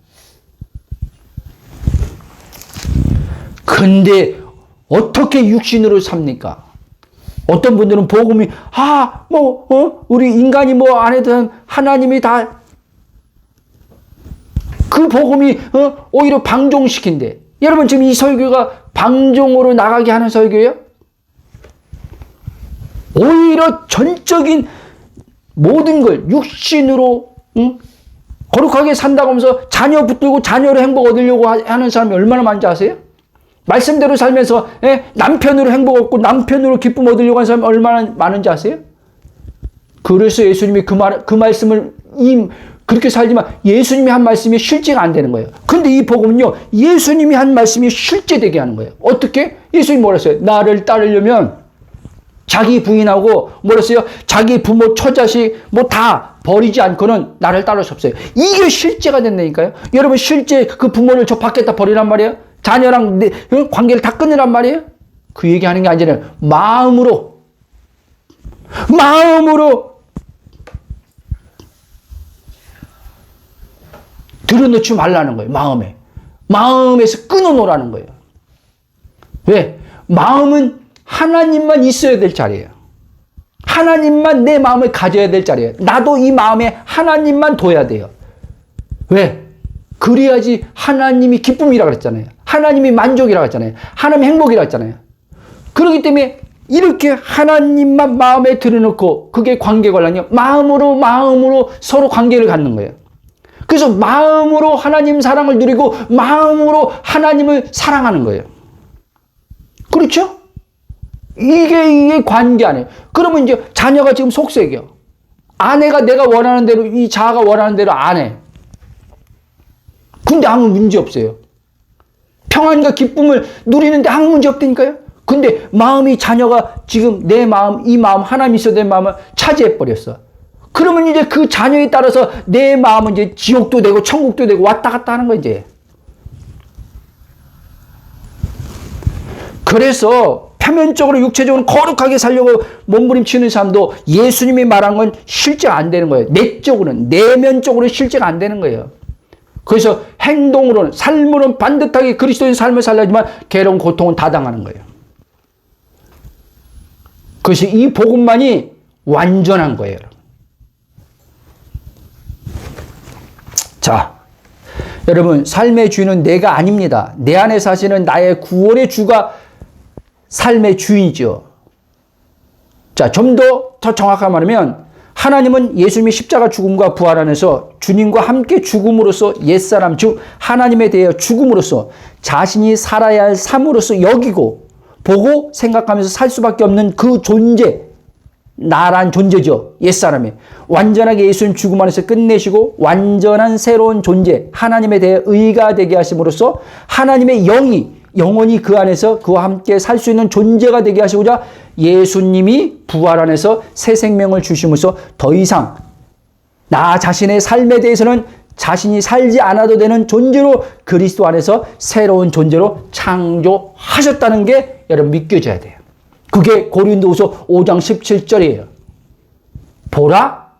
근데 어떻게 육신으로 삽니까? 어떤 분들은 복음이 우리 인간이 뭐 안 해도 하나님이 다 그 복음이 오히려 방종시킨대. 여러분 지금 이 설교가 방종으로 나가게 하는 설교예요? 오히려 전적인 모든 걸 육신으로 거룩하게 산다고 하면서 자녀 붙들고 자녀로 행복 얻으려고 하는 사람이 얼마나 많은지 아세요? 말씀대로 살면서 남편으로 행복 얻고 남편으로 기쁨 얻으려고 하는 사람이 얼마나 많은지 아세요? 그래서 예수님이 그 말씀을 그렇게 살지만 예수님이 한 말씀이 실제가 안 되는 거예요. 근데 이 복음은요, 예수님이 한 말씀이 실제되게 하는 거예요. 어떻게? 예수님이 뭐라 했어요? 나를 따르려면 자기 부인하고 뭐랬어요? 자기 부모, 처자식 뭐 다 버리지 않고는 나를 따를 수 없어요. 이게 실제가 된다니까요. 여러분 실제 그 부모를 저 밖에다 버리란 말이에요? 자녀랑 관계를 다 끊으란 말이에요? 그 얘기하는 게 아니라 마음으로 들여놓지 말라는 거예요. 마음에서 끊어놓으라는 거예요. 왜? 마음은 하나님만 있어야 될 자리예요. 하나님만 내 마음을 가져야 될 자리예요. 나도 이 마음에 하나님만 둬야 돼요. 왜? 그래야지 하나님이 기쁨이라고 그랬잖아요. 하나님이 만족이라고 했잖아요. 하나님이 행복이라고 했잖아요. 그렇기 때문에 이렇게 하나님만 마음에 들여놓고 그게 관계관련이요. 마음으로 서로 관계를 갖는 거예요. 그래서 마음으로 하나님 사랑을 누리고 마음으로 하나님을 사랑하는 거예요. 그렇죠? 이게 관계 아니에요. 그러면 이제 자녀가 지금 속색이요. 아내가 내가 원하는 대로, 이 자아가 원하는 대로 안 해. 근데 아무 문제 없어요. 평안과 기쁨을 누리는데 아무 문제 없다니까요. 근데 마음이 자녀가 지금 내 마음, 이 마음, 하나님 있어야 될 마음을 차지해버렸어. 그러면 이제 그 자녀에 따라서 내 마음은 이제 지옥도 되고 천국도 되고 왔다 갔다 하는 거야, 이제. 그래서 표면적으로 육체적으로 거룩하게 살려고 몸부림치는 사람도 예수님이 말한 건 실제가 안 되는 거예요. 내적으로는, 내면적으로 실제가 안 되는 거예요. 그래서 행동으로는, 삶으로는 반듯하게 그리스도인 삶을 살려야지만 괴로운 고통은 다 당하는 거예요. 그래서 이 복음만이 완전한 거예요. 자, 여러분, 삶의 주인은 내가 아닙니다. 내 안에 사시는 나의 구원의 주가 삶의 주인이죠. 자, 좀 더 정확하게 말하면 하나님은 예수님의 십자가 죽음과 부활 안에서 주님과 함께 죽음으로써 옛사람 즉 하나님에 대하여 죽음으로써 자신이 살아야 할 삶으로서 여기고 보고 생각하면서 살 수밖에 없는 그 존재, 나란 존재죠. 옛사람이 완전하게 예수님 죽음 안에서 끝내시고 완전한 새로운 존재 하나님에 대해 의가 되게 하심으로써 하나님의 영원히 그 안에서 그와 함께 살 수 있는 존재가 되게 하시고자 예수님이 부활 안에서 새 생명을 주심으로써 더 이상 나 자신의 삶에 대해서는 자신이 살지 않아도 되는 존재로 그리스도 안에서 새로운 존재로 창조하셨다는 게 여러분 믿겨져야 돼요. 그게 고린도후서 5장 17절이에요. 보라,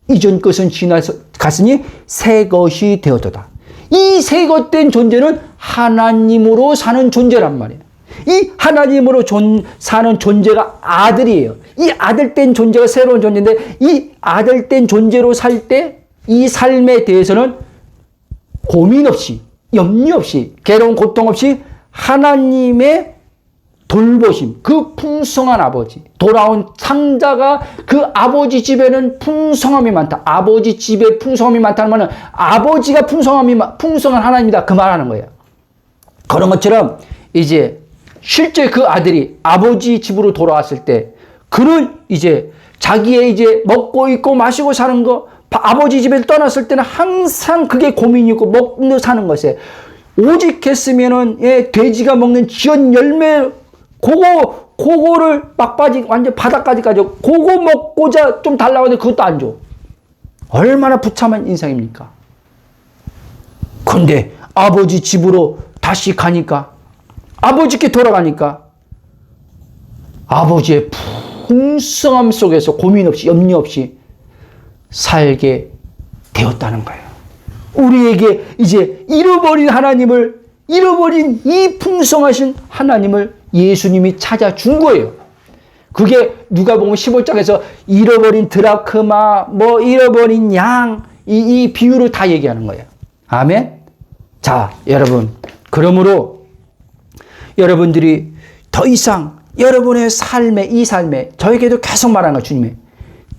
이전 것은 지나갔으니 새 것이 되었도다. 이 새 것된 존재는 하나님으로 사는 존재란 말이에요. 이 하나님으로 사는 존재가 아들이에요. 이 아들된 존재가 새로운 존재인데 이 아들된 존재로 살 때 이 삶에 대해서는 고민 없이, 염려 없이, 괴로운 고통 없이 하나님의 돌보심, 그 풍성한 아버지, 돌아온 상자가 그 아버지 집에는 풍성함이 많다. 아버지 집에 풍성함이 많다는 말은 아버지가 풍성한 하나님이다. 그 말하는 거예요. 그런 것처럼 이제 실제 그 아들이 아버지 집으로 돌아왔을 때 그는 이제 자기의 이제 먹고 입고 마시고 사는 거 아버지 집에 떠났을 때는 항상 그게 고민이 있고 먹고 사는 것에 오직 했으면은 돼지가 먹는 지연 열매 그거를 막바지 완전 바닥까지 가지고 그거 먹고자 좀 달라고 하는데 그것도 안 줘. 얼마나 부참한 인생입니까? 근데 아버지 집으로 다시 가니까 아버지께 돌아가니까 아버지의 풍성함 속에서 고민 없이 염려 없이 살게 되었다는 거예요. 우리에게 이제 잃어버린 이 풍성하신 하나님을 예수님이 찾아준 거예요. 그게 누가복음 15장에서 잃어버린 드라크마, 잃어버린 양, 이 비유를 다 얘기하는 거예요. 아멘? 자, 여러분. 그러므로 여러분들이 더 이상 여러분의 이 삶에 저에게도 계속 말하는 거예요. 주님이.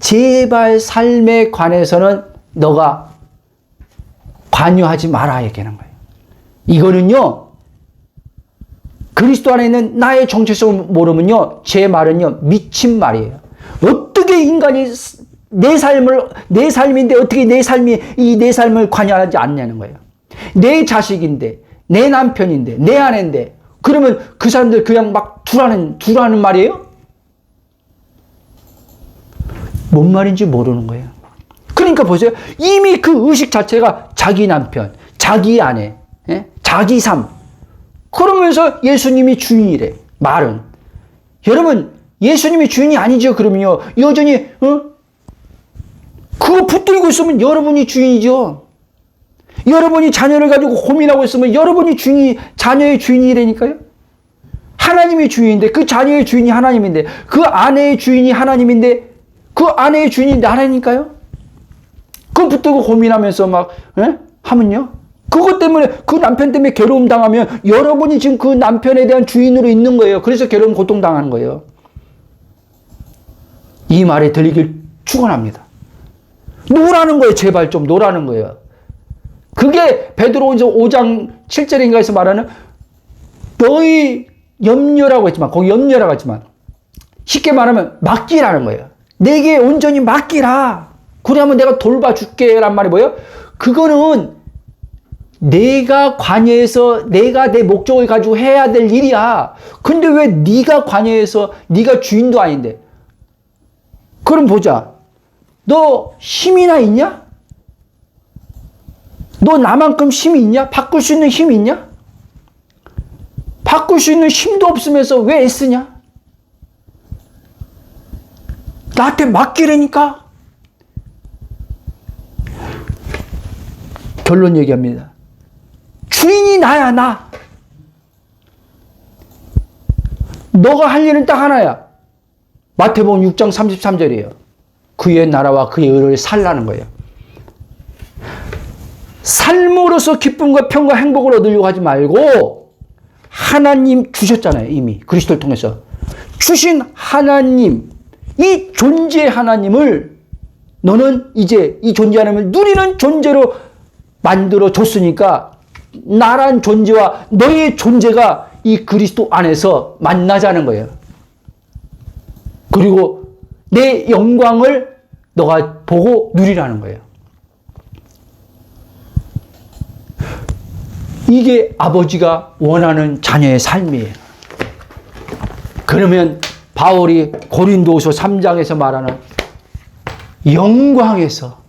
제발 삶에 관해서는 너가 관여하지 마라 얘기하는 거예요. 이거는요. 그리스도 안에 있는 나의 정체성을 모르면요. 제 말은요. 미친 말이에요. 어떻게 인간이 내 삶인데 어떻게 내 삶을 관여하지 않냐는 거예요. 내 자식인데, 내 남편인데, 내 아내인데, 그러면 그 사람들 그냥 막 두라는 말이에요? 뭔 말인지 모르는 거예요. 그러니까 보세요. 이미 그 의식 자체가 자기 남편, 자기 아내, 자기 삶. 그러면서 예수님이 주인이래. 말은. 여러분, 예수님이 주인이 아니죠. 그러면요. 여전히, 그거 붙들고 있으면 여러분이 주인이죠. 여러분이 자녀를 가지고 고민하고 있으면 여러분이 자녀의 주인이라니까요. 하나님이 주인인데, 그 자녀의 주인이 하나님인데, 그 아내의 주인이 하나님인데, 그 아내의 주인이 나라니까요. 그거 붙들고 고민하면서 하면요. 그것 때문에, 그 남편 때문에 괴로움 당하면 여러분이 지금 그 남편에 대한 주인으로 있는 거예요. 그래서 괴로움, 고통 당하는 거예요. 이 말에 들리길 축원합니다. 노라는 거예요. 제발 좀 노라는 거예요. 그게 베드로전서 5장 7절인가에서 말하는 너희 염려라고 했지만, 거기 염려라고 했지만, 쉽게 말하면 맡기라는 거예요. 내게 온전히 맡기라. 그러면 내가 돌봐줄게. 란 말이 뭐예요? 그거는 내가 관여해서 내가 내 목적을 가지고 해야 될 일이야. 근데 왜 네가 관여해서 네가 주인도 아닌데. 그럼 보자. 너 힘이나 있냐? 너 나만큼 힘이 있냐? 바꿀 수 있는 힘이 있냐? 바꿀 수 있는 힘도 없으면서 왜 애쓰냐? 나한테 맡기라니까? 결론 얘기합니다. 주인이 나야, 나. 너가 할 일은 딱 하나야. 마태복음 6장 33절이에요. 그의 나라와 그의 의를 살라는 거예요. 삶으로서 기쁨과 평과 행복을 얻으려고 하지 말고 하나님 주셨잖아요. 이미 그리스도를 통해서. 주신 하나님, 이 존재의 하나님을 너는 이제 이 존재 하나님을 누리는 존재로 만들어 줬으니까 나란 존재와 너의 존재가 이 그리스도 안에서 만나자는 거예요. 그리고 내 영광을 너가 보고 누리라는 거예요. 이게 아버지가 원하는 자녀의 삶이에요. 그러면 바울이 고린도후서 3장에서 말하는 영광에서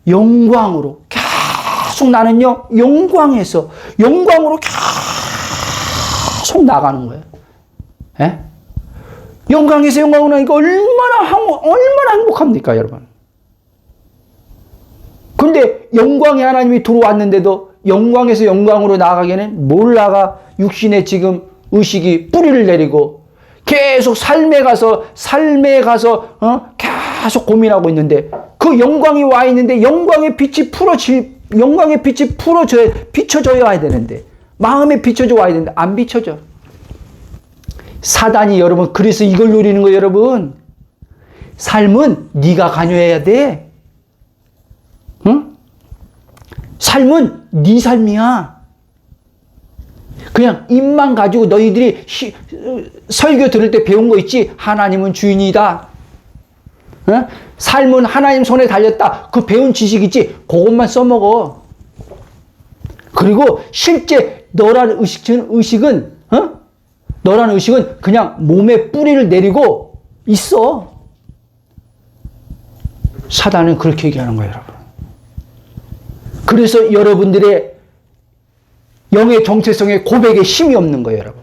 영광으로 계속 나는요, 영광으로 계속 나가는 거예요. 예? 영광에서 영광으로 나니까 얼마나 행복합니까, 여러분? 근데 영광의 하나님이 들어왔는데도 영광에서 영광으로 나가기에는 뭘 나가? 육신의 지금 의식이 뿌리를 내리고 계속 삶에 가서 계속 고민하고 있는데 그 영광이 와 있는데 영광의 빛이 비춰져야 되는데 마음에 비춰져 와야 되는데 안 비춰져. 사단이 여러분 그래서 이걸 노리는 거예요, 여러분. 삶은 네가 관여해야 돼. 응? 삶은 네 삶이야. 그냥 입만 가지고 너희들이 설교 들을 때 배운 거 있지? 하나님은 주인이다. 어? 삶은 하나님 손에 달렸다. 그 배운 지식 있지? 그것만 써먹어. 그리고 실제 너라는 의식은 그냥 몸에 뿌리를 내리고 있어. 사단은 그렇게 얘기하는 거예요, 여러분. 그래서 여러분들의 영의 정체성의 고백에 힘이 없는 거예요, 여러분.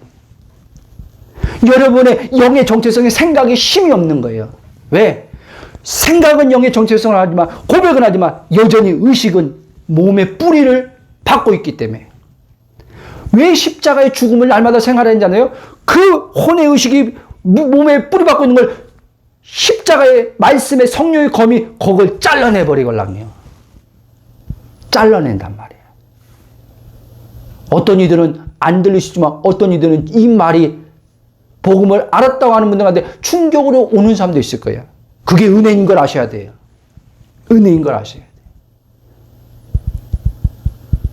여러분의 영의 정체성의 생각에 힘이 없는 거예요. 왜? 생각은 영의 정체성을 하지만, 고백은 하지만, 여전히 의식은 몸의 뿌리를 받고 있기 때문에. 왜 십자가의 죽음을 날마다 생활하는잖아요? 그 혼의 의식이 몸에 뿌리 받고 있는 걸 십자가의 말씀의 성령의 검이 그걸 잘라내버리걸랑요. 잘라낸단 말이에요. 어떤 이들은 안 들리시지만 어떤 이들은 이 말이 복음을 알았다고 하는 분들한테 충격으로 오는 사람도 있을 거예요. 그게 은혜인 걸 아셔야 돼요. 은혜인 걸 아셔야 돼요.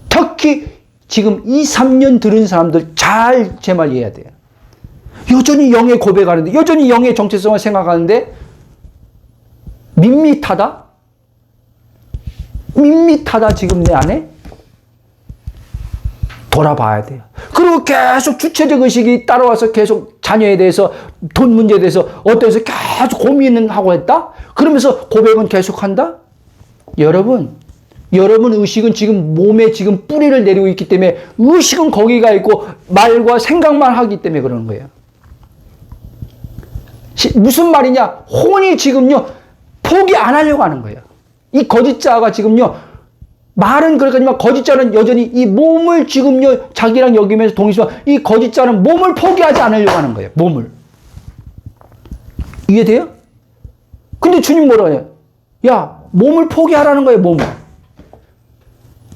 특히 지금 2, 3년 들은 사람들 잘 제 말 이해해야 돼요. 여전히 영의 고백하는데, 여전히 영의 정체성을 생각하는데 밋밋하다? 지금 내 안에? 돌아봐야 돼요. 그리고 계속 주체적 의식이 따라와서 계속 자녀에 대해서, 돈 문제에 대해서 어때서 계속 고민은 하고 했다? 그러면서 고백은 계속한다? 여러분 의식은 지금 몸에 지금 뿌리를 내리고 있기 때문에 의식은 거기가 있고 말과 생각만 하기 때문에 그러는 거예요. 무슨 말이냐? 혼이 지금요, 포기 안 하려고 하는 거예요. 이 거짓자가 지금요, 말은 그러니까 거짓자는 여전히 이 몸을 지금요, 자기랑 여기면서 동의시면 이 거짓자는 몸을 포기하지 않으려고 하는 거예요. 몸을. 이해돼요? 근데 주님 뭐라 해요? 야, 몸을 포기하라는 거예요, 몸을.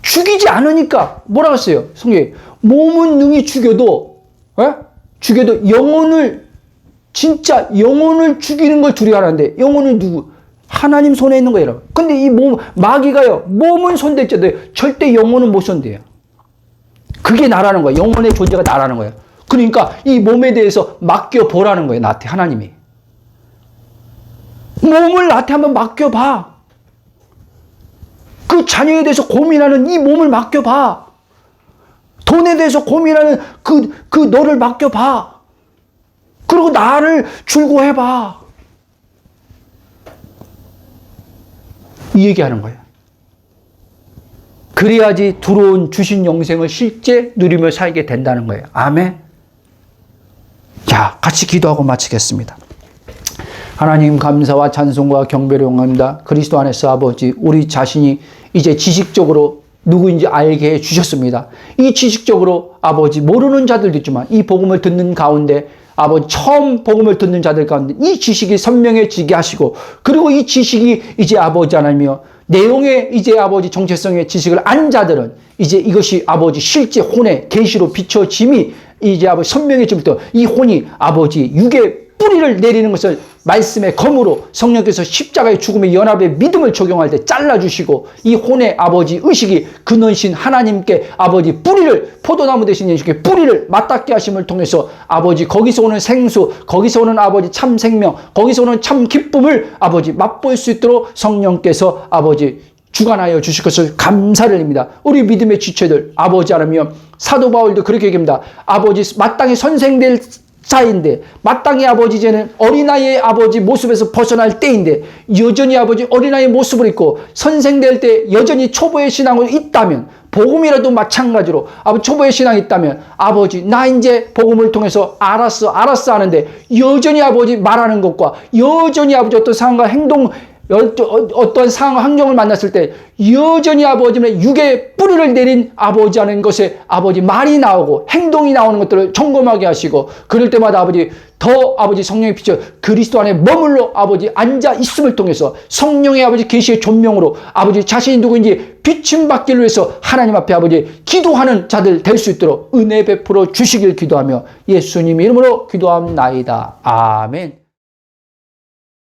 죽이지 않으니까. 뭐라고 했어요? 성경에. 몸은 능히 죽여도 진짜 영혼을 죽이는 걸 두려워하는데, 영혼은 누구? 하나님 손에 있는 거예요. 근데 이 마귀가요, 몸은 손댔죠. 절대 영혼은 못 손대요. 그게 나라는 거예요. 영혼의 존재가 나라는 거예요. 그러니까 이 몸에 대해서 맡겨보라는 거예요, 나한테, 하나님이. 몸을 나한테 한번 맡겨봐. 그 자녀에 대해서 고민하는 이 몸을 맡겨봐. 돈에 대해서 고민하는 그 너를 맡겨봐. 그리고 나를 줄고해봐. 이 얘기하는 거예요. 그래야지 들어온 주신 영생을 실제 누리며 살게 된다는 거예요. 아멘. 자, 같이 기도하고 마치겠습니다. 하나님 감사와 찬송과 경배를 용합니다. 그리스도 안에서 아버지, 우리 자신이 이제 지식적으로 누구인지 알게 해 주셨습니다. 이 지식적으로 아버지 모르는 자들도 있지만 이 복음을 듣는 가운데 아버지 처음 복음을 듣는 자들 가운데 이 지식이 선명해지게 하시고, 그리고 이 지식이 이제 아버지 하나님이여 내용의 이제 아버지 정체성의 지식을 안 자들은 이제 이것이 아버지 실제 혼의 계시로 비춰짐이 이제 아버지 선명해질 때 이 혼이 아버지 육의 뿌리를 내리는 것을 말씀의 검으로 성령께서 십자가의 죽음의 연합의 믿음을 적용할 때 잘라주시고 이 혼의 아버지 의식이 근원신 하나님께 아버지 뿌리를 포도나무 대신 예수께 뿌리를 맞닿게 하심을 통해서 아버지 거기서 오는 생수, 거기서 오는 아버지 참 생명, 거기서 오는 참 기쁨을 아버지 맛볼 수 있도록 성령께서 아버지 주관하여 주실 것을 감사를 합니다. 우리 믿음의 지체들 아버지 하나님, 사도 바울도 그렇게 얘기합니다. 아버지 마땅히 선생될 자인데 마땅히 아버지 이제는 어린아이의 아버지 모습에서 벗어날 때인데 여전히 아버지 어린아이의 모습을 입고 선생될 때 여전히 초보의 신앙으로 있다면 복음이라도 마찬가지로 아버지 초보의 신앙이 있다면 아버지 나 이제 복음을 통해서 알았어 하는데 여전히 아버지 말하는 것과 여전히 아버지 어떤 상황과 행동 어떤 상황 환경을 만났을 때 여전히 아버지는 육의 뿌리를 내린 아버지 하는 것에 아버지 말이 나오고 행동이 나오는 것들을 점검하게 하시고 그럴 때마다 아버지 더 아버지 성령의 빛을 그리스도 안에 머물러 아버지 앉아 있음을 통해서 성령의 아버지 계시의 존명으로 아버지 자신이 누구인지 비춤 받기를 위해서 하나님 앞에 아버지 기도하는 자들 될 수 있도록 은혜 베풀어 주시길 기도하며 예수님 이름으로 기도합나이다. 아멘.